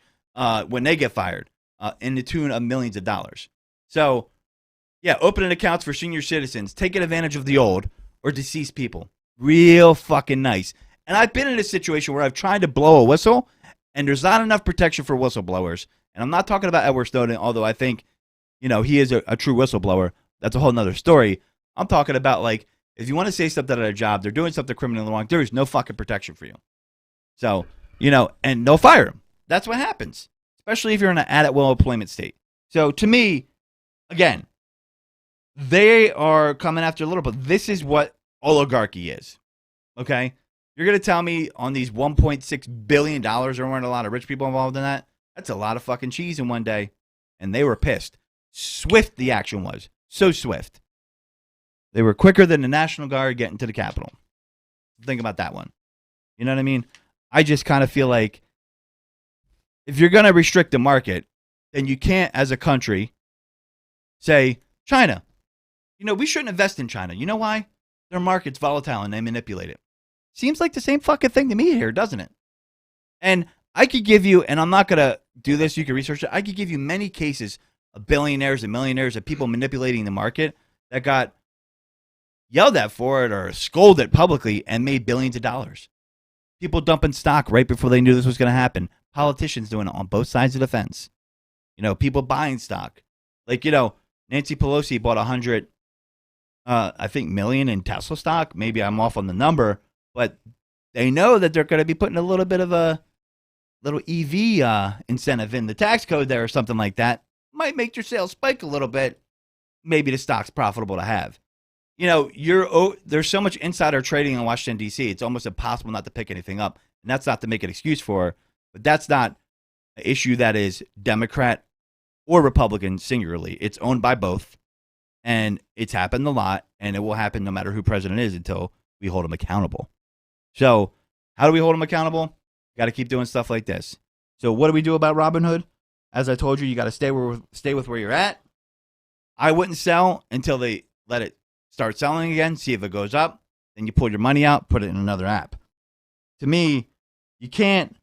when they get fired in the tune of millions of dollars. So, yeah, opening accounts for senior citizens, taking advantage of the old or deceased people. Real fucking nice. And I've been in a situation where I've tried to blow a whistle, and there's not enough protection for whistleblowers. And I'm not talking about Edward Snowden, although I think, he is a true whistleblower. That's a whole nother story. I'm talking about, like, if you want to say something at a job, they're doing something criminally wrong, there is no fucking protection for you. So, and they'll fire them. That's what happens, especially if you're in an at-will employment state. So, to me, again, they are coming after little, but this is what oligarchy is. Okay? You're going to tell me on these $1.6 billion, there weren't a lot of rich people involved in that? That's a lot of fucking cheese in one day. And they were pissed. Swift the action was. So swift. They were quicker than the National Guard getting to the Capitol. Think about that one. You know what I mean? I just kind of feel like if you're going to restrict the market, then you can't, as a country, say, China, we shouldn't invest in China. You know why? Their market's volatile and they manipulate it. Seems like the same fucking thing to me here, doesn't it? And I could give you, and I'm not going to do this, you can research it, I could give you many cases of billionaires and millionaires of people manipulating the market that got yelled at for it or scolded publicly and made billions of dollars. People dumping stock right before they knew this was going to happen. Politicians doing it on both sides of the fence. People buying stock. Like, Nancy Pelosi bought 100, I think, million in Tesla stock. Maybe I'm off on the number. But they know that they're going to be putting a little bit of a little EV incentive in the tax code there or something like that. Might make your sales spike a little bit. Maybe the stock's profitable to have. There's so much insider trading in Washington, D.C., it's almost impossible not to pick anything up. And that's not to make an excuse for, but that's not an issue that is Democrat or Republican singularly. It's owned by both. And it's happened a lot, and it will happen no matter who president is until we hold them accountable. So, how do we hold them accountable? Got to keep doing stuff like this. So, what do we do about Robinhood? As I told you, you got to stay with where you're at. I wouldn't sell until they let it start selling again, see if it goes up. Then you pull your money out, put it in another app. To me, you can't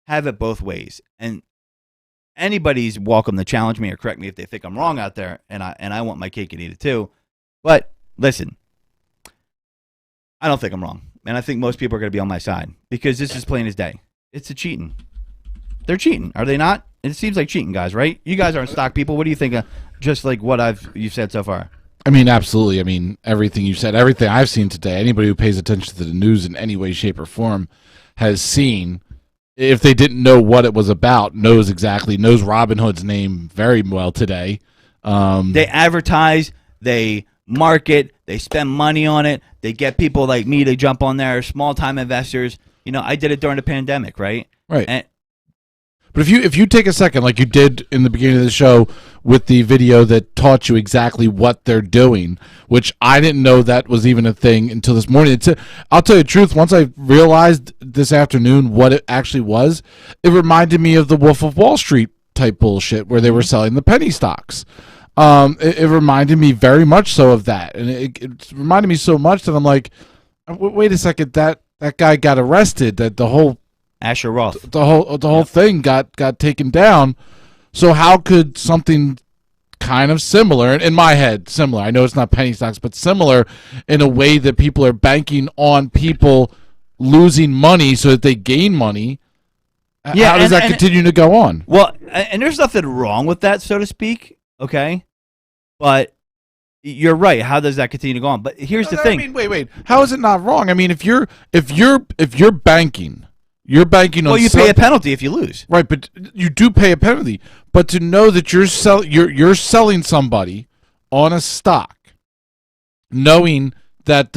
have it both ways. And anybody's welcome to challenge me or correct me if they think I'm wrong out there, and I want my cake and eat it too. But listen, I don't think I'm wrong. And I think most people are going to be on my side because this is plain as day. It's a cheating. They're cheating, are they not? It seems like cheating, guys, right? You guys aren't stock people. What do you think of just like what you've said so far? I mean, absolutely. I mean, everything you said, everything I've seen today, anybody who pays attention to the news in any way, shape, or form has seen, if they didn't know what it was about, knows Robinhood's name very well today. They advertise, they market, they spend money on it, they get people like me to jump on there, small-time investors. I did it during the pandemic, right? Right. But if you take a second, like you did in the beginning of the show with the video that taught you exactly what they're doing, which I didn't know that was even a thing until this morning. I'll tell you the truth, once I realized this afternoon what it actually was, it reminded me of the Wolf of Wall Street type bullshit where they were selling the penny stocks. It reminded me very much so of that. And it reminded me so much that I'm like, wait a second, that guy got arrested, that the whole Asher Roth. The whole thing got taken down. So how could something kind of similar, in my head, similar, I know it's not penny stocks, but similar in a way that people are banking on people losing money so that they gain money, how does that continue to go on? Well, and there's nothing wrong with that, so to speak, okay? But you're right. How does that continue to go on? But here's the thing. I mean, wait. How is it not wrong? I mean, if you're banking, you're banking on. Well, you pay a penalty if you lose, right? But you do pay a penalty. But to know that you're selling somebody on a stock, knowing that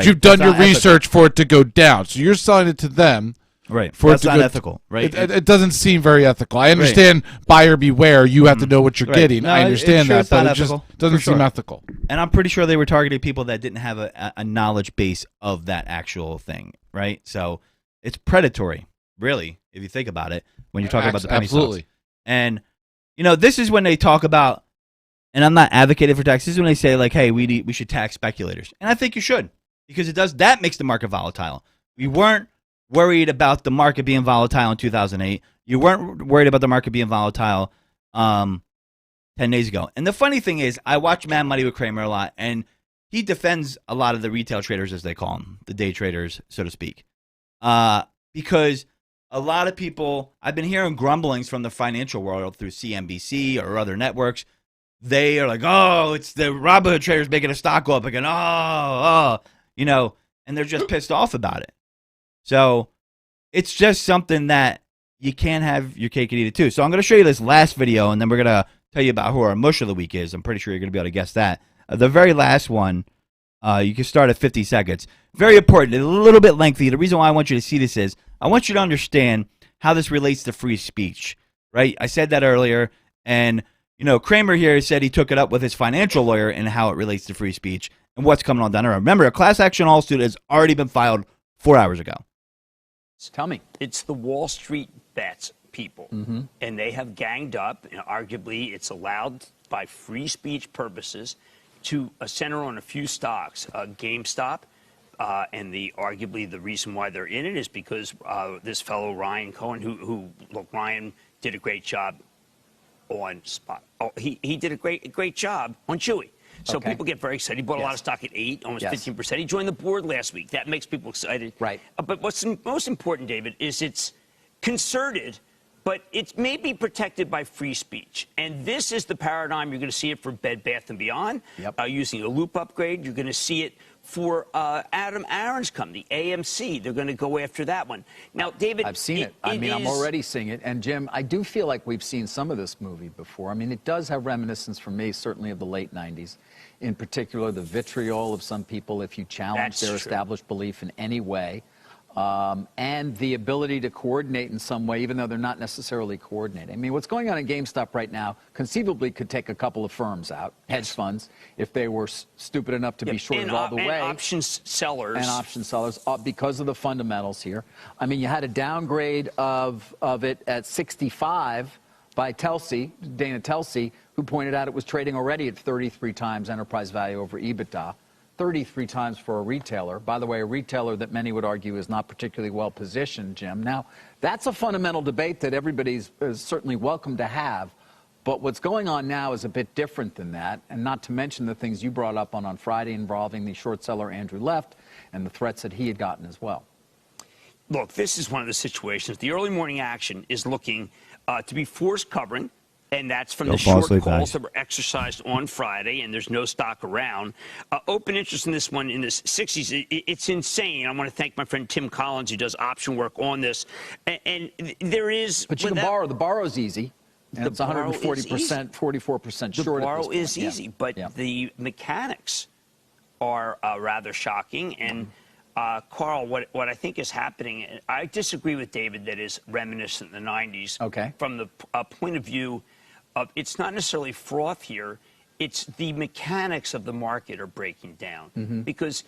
you've done your research for it to go down, so you're selling it to them, right? That's not ethical, right? It doesn't seem very ethical. I understand buyer beware. You have to know what you're getting. No, I understand that, but it just doesn't seem ethical. And I'm pretty sure they were targeting people that didn't have a knowledge base of that actual thing, right? So. It's predatory, really, if you think about it, when you're talking about the penny stocks. And, this is when they talk about, and I'm not advocating for tax, this is when they say, like, hey, we should tax speculators. And I think you should, because that makes the market volatile. We weren't worried about the market being volatile in 2008. You weren't worried about the market being volatile 10 days ago. And the funny thing is, I watch Mad Money with Kramer a lot, and he defends a lot of the retail traders, as they call them, the day traders, so to speak. Because a lot of people, I've been hearing grumblings from the financial world through CNBC or other networks. They are like, oh, it's the Robinhood traders making a stock go up again. And they're just pissed off about it. So it's just something that you can't have your cake and eat it too. So I'm going to show you this last video, and then we're going to tell you about who our mush of the week is. I'm pretty sure you're going to be able to guess that. The very last one, you can start at 50 seconds. Very important, a little bit lengthy. The reason why I want you to see this is I want you to understand how this relates to free speech, right? I said that earlier, and Kramer here said he took it up with his financial lawyer and how it relates to free speech and what's coming on down the road. Remember, a class action lawsuit has already been filed 4 hours ago. Tell me. It's the Wall Street bets people, and they have ganged up. Arguably, it's allowed by free speech purposes to center on a few stocks. GameStop, and arguably the reason why they're in it is because this fellow Ryan Cohen, who Ryan did a great job on spot. Oh, he did a great job on Chewy. So people get very excited. He bought a lot of stock at 8, almost 15%. He joined the board last week. That makes people excited. Right. But what's most important, David, is it's concerted, but it may be protected by free speech. And this is the paradigm. You're going to see it for Bed Bath & Beyond. Using a loop upgrade. You're going to see it for Adam Aaron's company, AMC. They're going to go after that one. Now, David, I've seen it. I'm already seeing it. And, Jim, I do feel like we've seen some of this movie before. I mean, it does have reminiscence for me, certainly of the late 90s. In particular, the vitriol of some people if you challenge their established belief in any way. And the ability to coordinate in some way, even though they're not necessarily coordinating. I mean, what's going on in GameStop right now conceivably could take a couple of firms out, hedge funds, if they were stupid enough to be shorted all the way. And option sellers. And option sellers, because of the fundamentals here. I mean, you had a downgrade of it at 65 by Dana Telsey, who pointed out it was trading already at 33 times enterprise value over EBITDA. 33 times for a retailer. By the way, a retailer that many would argue is not particularly well positioned, Jim. Now, that's a fundamental debate that everybody's is certainly welcome to have. But what's going on now is a bit different than that, and not to mention the things you brought up on Friday involving the short seller Andrew Left and the threats that he had gotten as well. Look, this is one of the situations. The early morning action is looking to be forced covering. And that's from the short calls that were exercised on Friday, and there's no stock around. Open interest in this one in the 60s. It's insane. I want to thank my friend Tim Collins, who does option work on this. And there is... But you can borrow. The borrow's easy. And it's 140%, 44% short. The borrow is easy, but the mechanics are rather shocking. And, Carl, what I think is happening, I disagree with David that is reminiscent in the 90s. From the point of view... it's not necessarily froth here. It's the mechanics of the market are breaking down because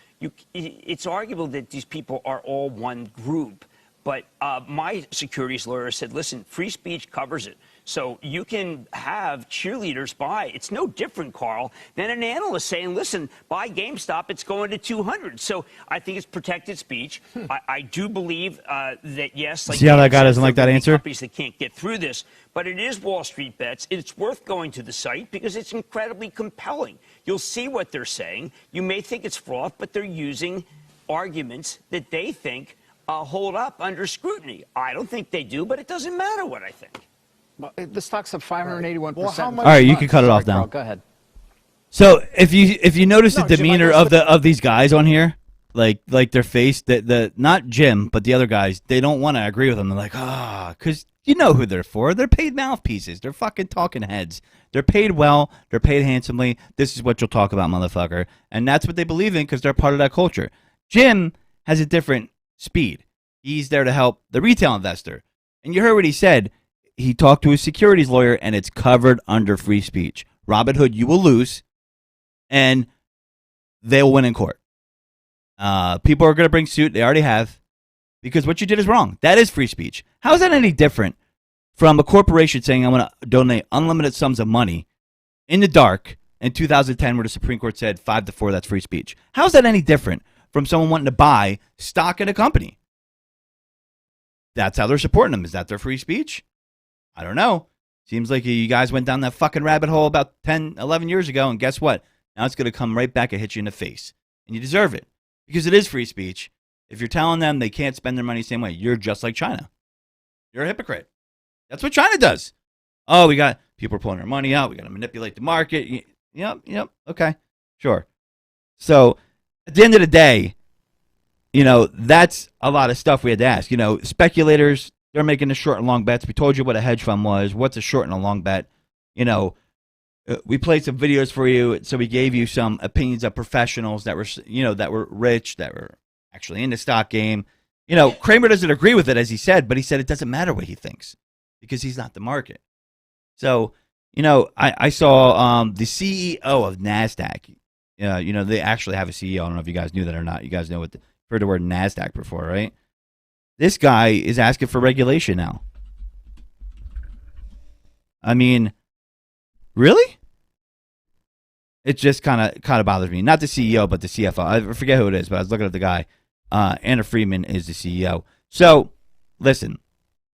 it's arguable that these people are all one group. But my securities lawyer said, listen, free speech covers it. So you can have cheerleaders buy. It's no different, Carl, than an analyst saying, listen, buy GameStop, it's going to 200. So I think it's protected speech. I do believe that, yes. Like see how that guy doesn't like that answer? Companies that can't get through this. But it is Wall Street bets. It's worth going to the site because it's incredibly compelling. You'll see what they're saying. You may think it's froth, but they're using arguments that they think hold up under scrutiny. I don't think they do, but it doesn't matter what I think. Well, the stocks have 581%. Well, all right, you can cut it off now. Carl, go ahead. So if you notice the demeanor of these guys on here, like their face, the not Jim, but the other guys, they don't want to agree with them. They're like, because you know who they're for. They're paid mouthpieces. They're fucking talking heads. They're paid well. They're paid handsomely. This is what you'll talk about, motherfucker. And that's what they believe in because they're part of that culture. Jim has a different speed. He's there to help the retail investor. And you heard what he said. He talked to his securities lawyer, and it's covered under free speech. Robinhood, you will lose, and they'll win in court. People are going to bring suit. They already have, because what you did is wrong. That is free speech. How is that any different from a corporation saying, I'm going to donate unlimited sums of money in the dark in 2010 where the Supreme Court said 5-4, that's free speech? How is that any different from someone wanting to buy stock in a company? That's how they're supporting them. Is that their free speech? I don't know. Seems like you guys went down that fucking rabbit hole about 10, 11 years ago, and guess what? Now it's going to come right back and hit you in the face. And you deserve it, because it is free speech. If you're telling them they can't spend their money the same way, you're just like China. You're a hypocrite. That's what China does. Oh, we got people are pulling their money out. We got to manipulate the market. Yep. Okay, sure. So at the end of the day, that's a lot of stuff we had to ask. Speculators, they're making the short and long bets. We told you what a hedge fund was. What's a short and a long bet? we played some videos for you, so we gave you some opinions of professionals that were, that were rich, that were actually in the stock game. Kramer doesn't agree with it, as he said, but he said it doesn't matter what he thinks because he's not the market. So, I saw the CEO of NASDAQ. They actually have a CEO. I don't know if you guys knew that or not. You guys heard the word NASDAQ before, right? This guy is asking for regulation now. I mean, really? It just kind of bothers me. Not the CEO, but the CFO. I forget who it is, but I was looking at the guy. Anna Friedman is the CEO. So, listen,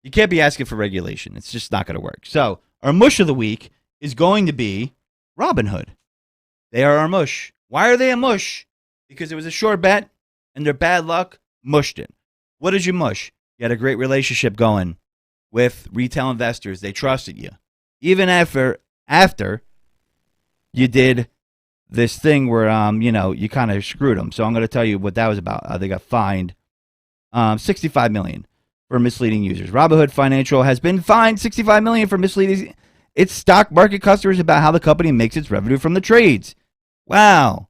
you can't be asking for regulation. It's just not going to work. So, our mush of the week is going to be Robinhood. They are our mush. Why are they a mush? Because it was a short bet, and their bad luck mushed it. What did you mush? You had a great relationship going with retail investors. They trusted you. Even after you did this thing where, you kind of screwed them. So I'm going to tell you what that was about. They got fined $65 million for misleading users. Robinhood Financial has been fined $65 million for misleading its stock market customers about how the company makes its revenue from the trades. Wow.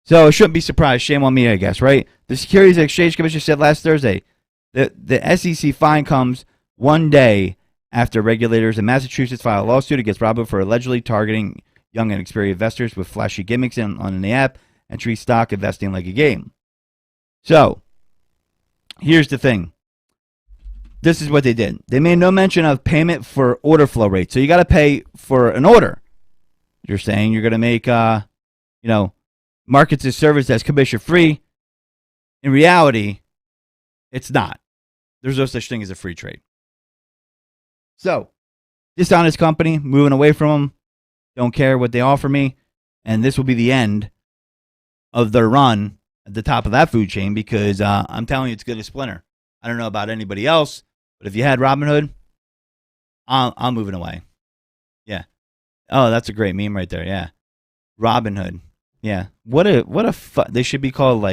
So it shouldn't be surprised. Shame on me, I guess, right? The Securities and Exchange Commission said last Thursday that the SEC fine comes one day after regulators in Massachusetts filed a lawsuit against Robinhood for allegedly targeting young and experienced investors with flashy gimmicks on the app and treat stock investing like a game. So, here's the thing. This is what they did. They made no mention of payment for order flow rate. So you got to pay for an order. You're saying you're going to make, markets as service that's commission free. In reality, it's not. There's no such thing as a free trade. So, dishonest company, moving away from them. Don't care what they offer me. And this will be the end of their run at the top of that food chain because I'm telling you, it's going to splinter. I don't know about anybody else, but if you had Robinhood, I'm moving away. Yeah. Oh, that's a great meme right there. Yeah. Robinhood. Yeah. They should be called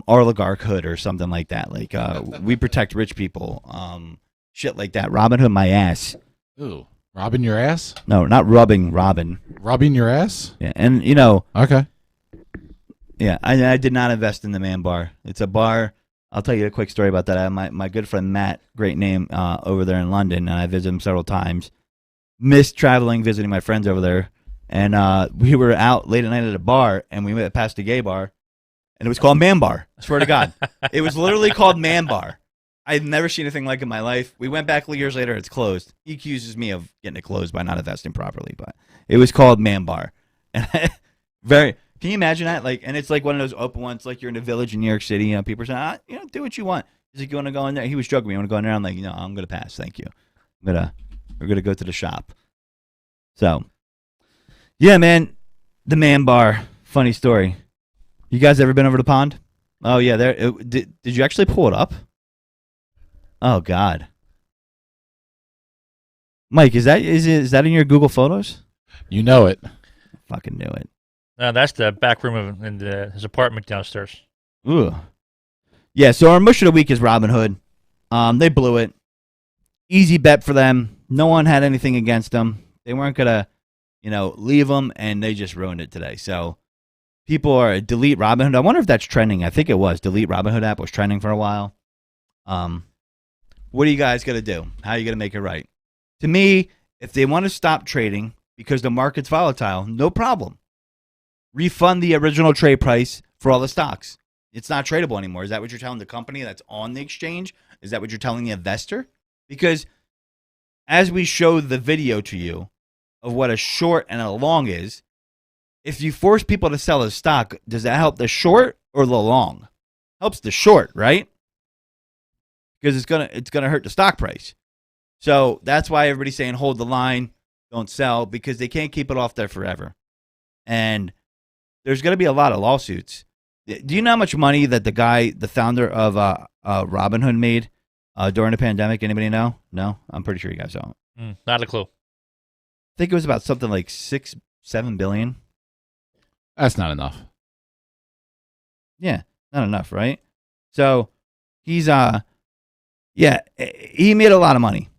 oligarch hood or something like that. Like, we protect rich people. Shit like that. Robinhood my ass. Ooh. Robbing your ass? No, not rubbing, Robin. Rubbing your ass? Yeah, and Okay. Yeah, I did not invest in the Man Bar. It's a bar. I'll tell you a quick story about that. I have my good friend Matt, great name, over there in London, and I visited him several times. Missed traveling, visiting my friends over there, and we were out late at night at a bar, and we went past a gay bar, and it was called Man Bar. I swear to God, it was literally called Man Bar. I've never seen anything like it in my life. We went back years later. It's closed. He accuses me of getting it closed by not investing properly, but it was called Man Bar. And can you imagine that? And it's like one of those open ones, like you're in a village in New York City. People are saying, do what you want. He's like, you want to go in there? He was joking me. You want to go in there? I'm like, I'm going to pass. Thank you. We're going to go to the shop. So, yeah, man, the Man Bar. Funny story. You guys ever been over the pond? Oh, yeah. Did you actually pull it up? Oh God, Mike, is that in your Google Photos? You know it. Fucking knew it. No, that's the back room in his apartment downstairs. Ooh. Yeah. So our mush of the week is Robinhood. They blew it. Easy bet for them. No one had anything against them. They weren't gonna, leave them, and they just ruined it today. So people are delete Robinhood. I wonder if that's trending. I think it was. Delete Robinhood app was trending for a while. What are you guys going to do? How are you going to make it right? To me, if they want to stop trading because the market's volatile, no problem. Refund the original trade price for all the stocks. It's not tradable anymore. Is that what you're telling the company that's on the exchange? Is that what you're telling the investor? Because as we showed the video to you of what a short and a long is, if you force people to sell a stock, does that help the short or the long? Helps the short, right? Because it's gonna hurt the stock price. So that's why everybody's saying hold the line, don't sell, because they can't keep it off there forever. And there's gonna be a lot of lawsuits. Do you know how much money that the founder of Robinhood made during the pandemic? Anybody know? No? I'm pretty sure you guys don't. Not a clue. I think it was about something like 7 billion. That's not enough. Yeah, not enough, right? So he's he made a lot of money.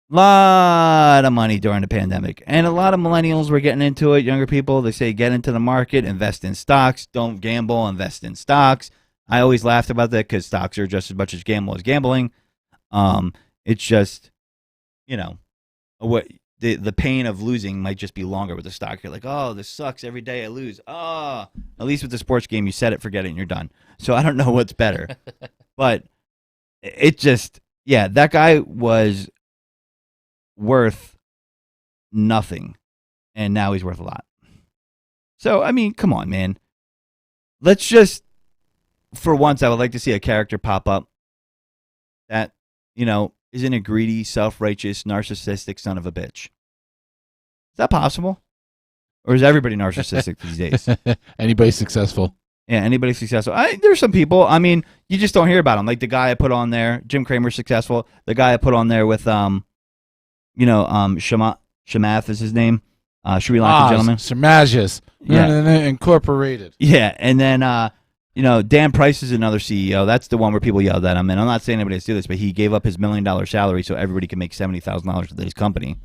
Lot of money during the pandemic. And a lot of millennials were getting into it. Younger people, they say get into the market, invest in stocks. Don't gamble, invest in stocks. I always laughed about that because stocks are just as much as gambling. It's just, what the pain of losing might just be longer with the stock. You're like, oh, this sucks. Every day I lose. Oh, at least with the sports game, you set it, forget it, and you're done. So I don't know what's better. But it just, that guy was worth nothing, and now he's worth a lot. So, I mean, come on, man. Let's just, for once, I would like to see a character pop up that, isn't a greedy, self-righteous, narcissistic son of a bitch. Is that possible? Or is everybody narcissistic these days? Anybody successful? Yeah, anybody successful. There's some people, I mean, you just don't hear about them. Like the guy I put on there, Jim Cramer's successful. The guy I put on there with, Shamath is his name. Sri Lankan gentleman. Samajas. Incorporated. Yeah, and then, Dan Price is another CEO. That's the one where people yelled at him. And I'm not saying anybody has to do this, but he gave up his $1 million salary so everybody can make $70,000 with his company.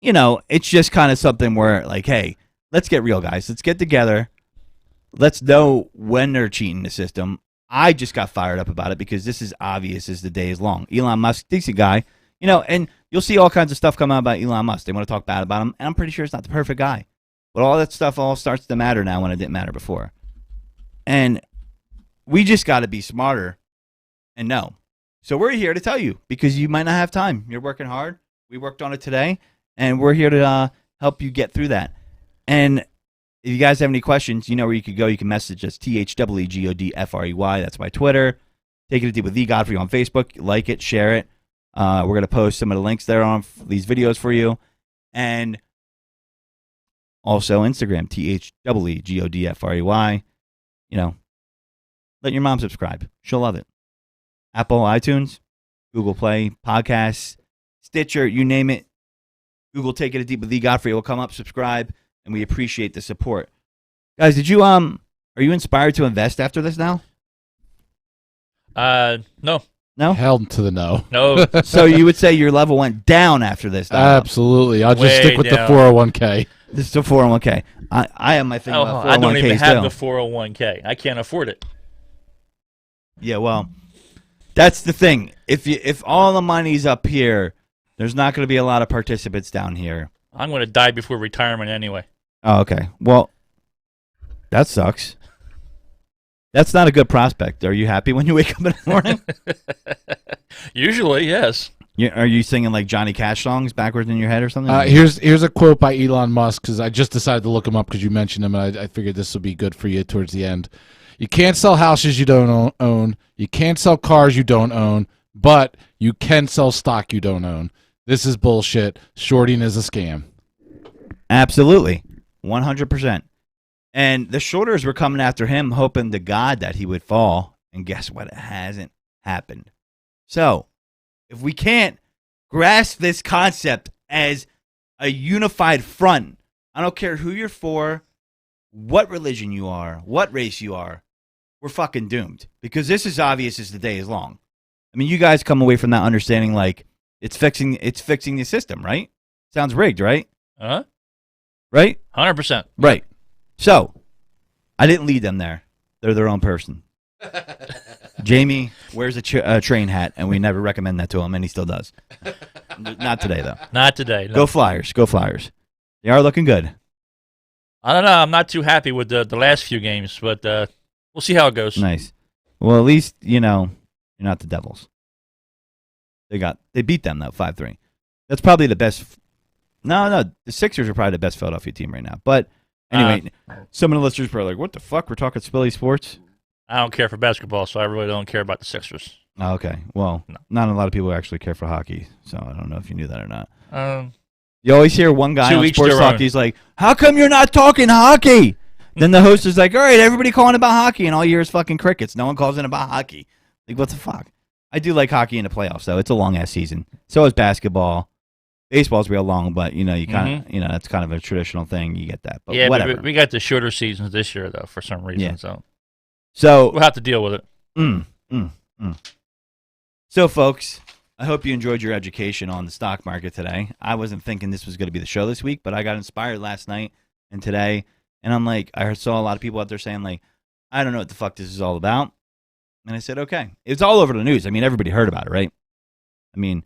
It's just kind of something where, like, hey, let's get real, guys. Let's get together. Let's know when they're cheating the system. I just got fired up about it because this is obvious as the day is long. Elon Musk, decent guy, and you'll see all kinds of stuff come out about Elon Musk. They want to talk bad about him, and I'm pretty sure it's not the perfect guy. But all that stuff all starts to matter now when it didn't matter before. And we just got to be smarter and know. So we're here to tell you because you might not have time. You're working hard. We worked on it today, and we're here to help you get through that. And if you guys have any questions, you know where you could go. You can message us, THWGODFREY. That's my Twitter. Take it deep with the Godfrey on Facebook. Like it, share it. We're going to post some of the links there on these videos for you. And also Instagram, THWGODFREY. Let your mom subscribe. She'll love it. Apple, iTunes, Google Play, Podcasts, Stitcher, you name it. Google Take It Deep with the Godfrey will come up, subscribe. And we appreciate the support. Guys, are you inspired to invest after this now? No. No? Hell to the no. No. So you would say your level went down after this? Absolutely. I'll just stick with down. the 401k. This is the 401k. I have my thing about 401ks I don't even have too. the 401k. I can't afford it. Yeah, well, that's the thing. If all the money's up here, there's not going to be a lot of participants down here. I'm going to die before retirement anyway. Oh, okay. Well, that sucks. That's not a good prospect. Are you happy when you wake up in the morning? Usually, yes. Are you singing like Johnny Cash songs backwards in your head or something? Here's a quote by Elon Musk because I just decided to look him up because you mentioned him, and I figured this would be good for you towards the end. You can't sell houses you don't own. You can't sell cars you don't own, but you can sell stock you don't own. This is bullshit. Shorting is a scam. Absolutely. 100%. And the shorters were coming after him, hoping to God that he would fall. And guess what? It hasn't happened. So, if we can't grasp this concept as a unified front, I don't care who you're for, what religion you are, what race you are, we're fucking doomed. Because this is obvious as the day is long. I mean, you guys come away from that understanding like it's fixing the system, right? Sounds rigged, right? Uh-huh. Right? 100%. Right. So, I didn't lead them there. They're their own person. Jamie wears a train hat, and we never recommend that to him, and he still does. Not today, though. Not today. No. Go Flyers. Go Flyers. They are looking good. I don't know. I'm not too happy with the last few games, but we'll see how it goes. Nice. Well, at least, you're not the Devils. They beat them, though, 5-3. That's probably the best. No, the Sixers are probably the best Philadelphia team right now. But anyway, some of the listeners were like, what the fuck? We're talking Spilly Sports? I don't care for basketball, so I really don't care about the Sixers. Oh, okay. Well, not a lot of people actually care for hockey, so I don't know if you knew that or not. You always hear one guy on Sports Talk, he's like, how come you're not talking hockey? Then the host is like, all right, everybody calling about hockey, and all you hear is fucking crickets. No one calls in about hockey. Like, what the fuck? I do like hockey in the playoffs, though. It's a long-ass season. So is basketball. Baseball's real long, but, you kind of, that's kind of a traditional thing. You get that, but yeah, whatever. But we got the shorter seasons this year, though, for some reason, Yeah. So we'll have to deal with it. So, folks, I hope you enjoyed your education on the stock market today. I wasn't thinking this was going to be the show this week, but I got inspired last night and today. And I'm like, I saw a lot of people out there saying, like, I don't know what the fuck this is all about. And I said, okay. It's all over the news. I mean, everybody heard about it, right? I mean,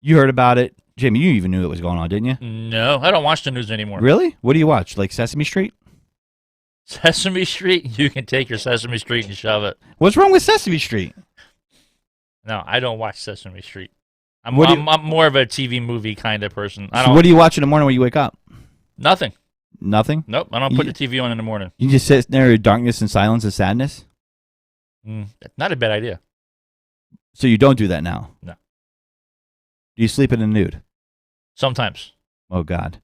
you heard about it. Jimmy, you even knew it was going on, didn't you? No, I don't watch the news anymore. Really? What do you watch? Like Sesame Street? Sesame Street? You can take your Sesame Street and shove it. What's wrong with Sesame Street? No, I don't watch Sesame Street. I'm more of a TV movie kind of person. So what do you watch in the morning when you wake up? Nothing. Nothing? Nope, I don't put the TV on in the morning. You just sit there in darkness and silence and sadness? Not a bad idea. So you don't do that now? No. Do you sleep in the nude? Sometimes. Oh, God.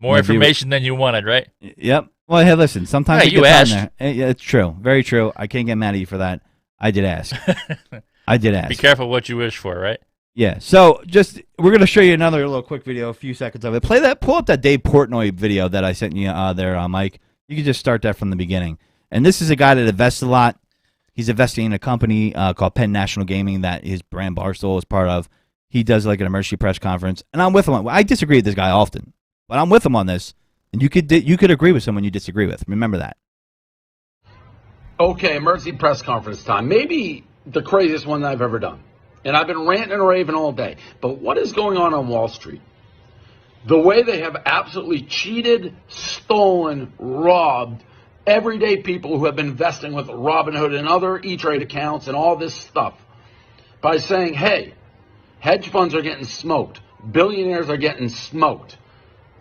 More information than you wanted, right? Yep. Well, hey, listen, sometimes yeah, it you gets on asked. there. Yeah, it's true. Very true. I can't get mad at you for that. I did ask. I did ask. Be careful what you wish for, right? Yeah. So we're going to show you another little quick video, a few seconds of it. Pull up that Dave Portnoy video that I sent you there, Mike. You can just start that from the beginning. And this is a guy that invests a lot. He's investing in a company called Penn National Gaming that his brand Barstool is part of. He does like an emergency press conference, and I'm with him. I disagree with this guy often, but I'm with him on this. And you could agree with someone you disagree with. Remember that. Okay, emergency press conference time. Maybe the craziest one that I've ever done. And I've been ranting and raving all day. But what is going on Wall Street? The way they have absolutely cheated, stolen, robbed everyday people who have been investing with Robinhood and other E-Trade accounts and all this stuff by saying, hey, hedge funds are getting smoked. Billionaires are getting smoked.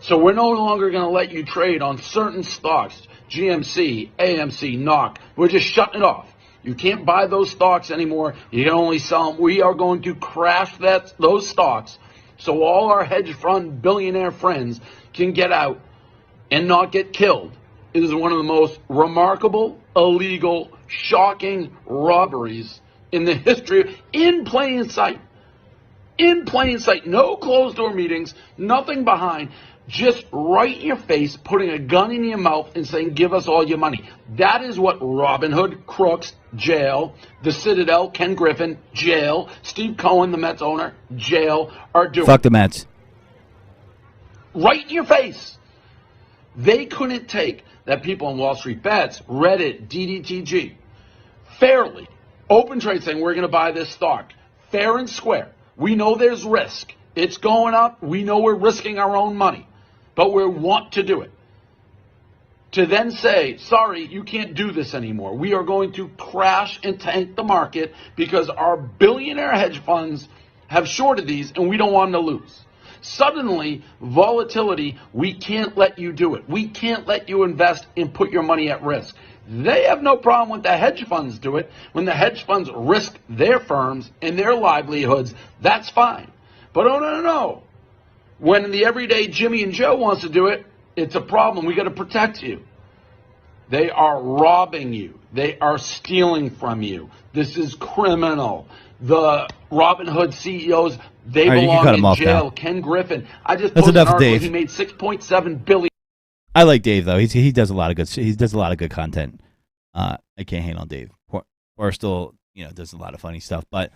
So we're no longer going to let you trade on certain stocks, GMC, AMC, NOC. We're just shutting it off. You can't buy those stocks anymore. You can only sell them. We are going to crash those stocks so all our hedge fund billionaire friends can get out and not get killed. It is one of the most remarkable, illegal, shocking robberies in the history, in plain sight. In plain sight. No closed door meetings, nothing behind. Just right in your face, putting a gun in your mouth and saying, give us all your money. That is what Robinhood, crooks, jail, the Citadel, Ken Griffin, jail, Steve Cohen, the Mets owner, jail, are doing. Fuck the Mets. Right in your face. They couldn't take that people on Wall Street Bets, Reddit, DDTG, fairly, open trade saying we're going to buy this stock, fair and square. We know there's risk. It's going up. We know we're risking our own money. But we want to do it. To then say, sorry, you can't do this anymore. We are going to crash and tank the market because our billionaire hedge funds have shorted these and we don't want them to lose. Suddenly, volatility, we can't let you do it. We can't let you invest and put your money at risk. They have no problem when the hedge funds do it. When the hedge funds risk their firms and their livelihoods, that's fine. But oh, no. When the everyday Jimmy and Joe wants to do it, it's a problem. We got to protect you. They are robbing you. They are stealing from you. This is criminal. The Robinhood CEOs, they belong in jail. Now. Ken Griffin. I just posted an article. He made $6.7 billion. I like Dave though. He does a lot of good. He does a lot of good content. I can't hate on Dave. Or still, does a lot of funny stuff. But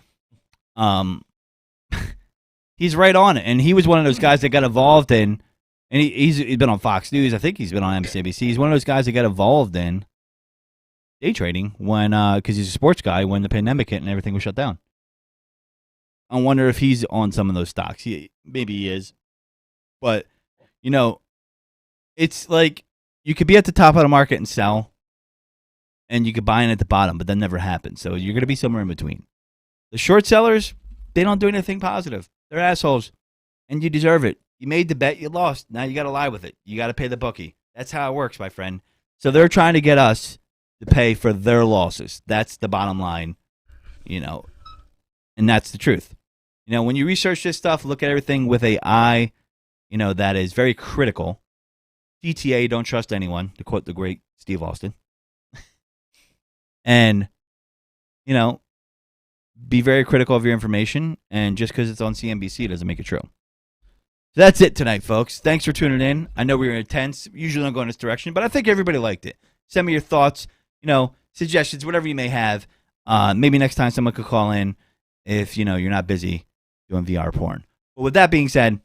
he's right on it, and he was one of those guys that got involved in. And he's been on Fox News. I think he's been on MSNBC. He's one of those guys that got involved in day trading when, because he's a sports guy, when the pandemic hit and everything was shut down. I wonder if he's on some of those stocks. Maybe he is, but it's like you could be at the top of the market and sell, and you could buy in at the bottom, but that never happens. So you're going to be somewhere in between. The short sellers, they don't do anything positive. They're assholes, and you deserve it. You made the bet, you lost. Now you got to lie with it. You got to pay the bookie. That's how it works, my friend. So they're trying to get us to pay for their losses. That's the bottom line, and that's the truth. When you research this stuff, look at everything with an eye, that is very critical. DTA, don't trust anyone, to quote the great Steve Austin. And, be very critical of your information, and just because it's on CNBC doesn't make it true. So that's it tonight, folks. Thanks for tuning in. I know we were intense. Usually don't go in this direction, but I think everybody liked it. Send me your thoughts, suggestions, whatever you may have. Maybe next time someone could call in if you're not busy doing VR porn. But with that being said,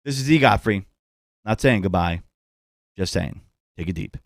this is the Godfrey. Not saying goodbye, just saying take it deep.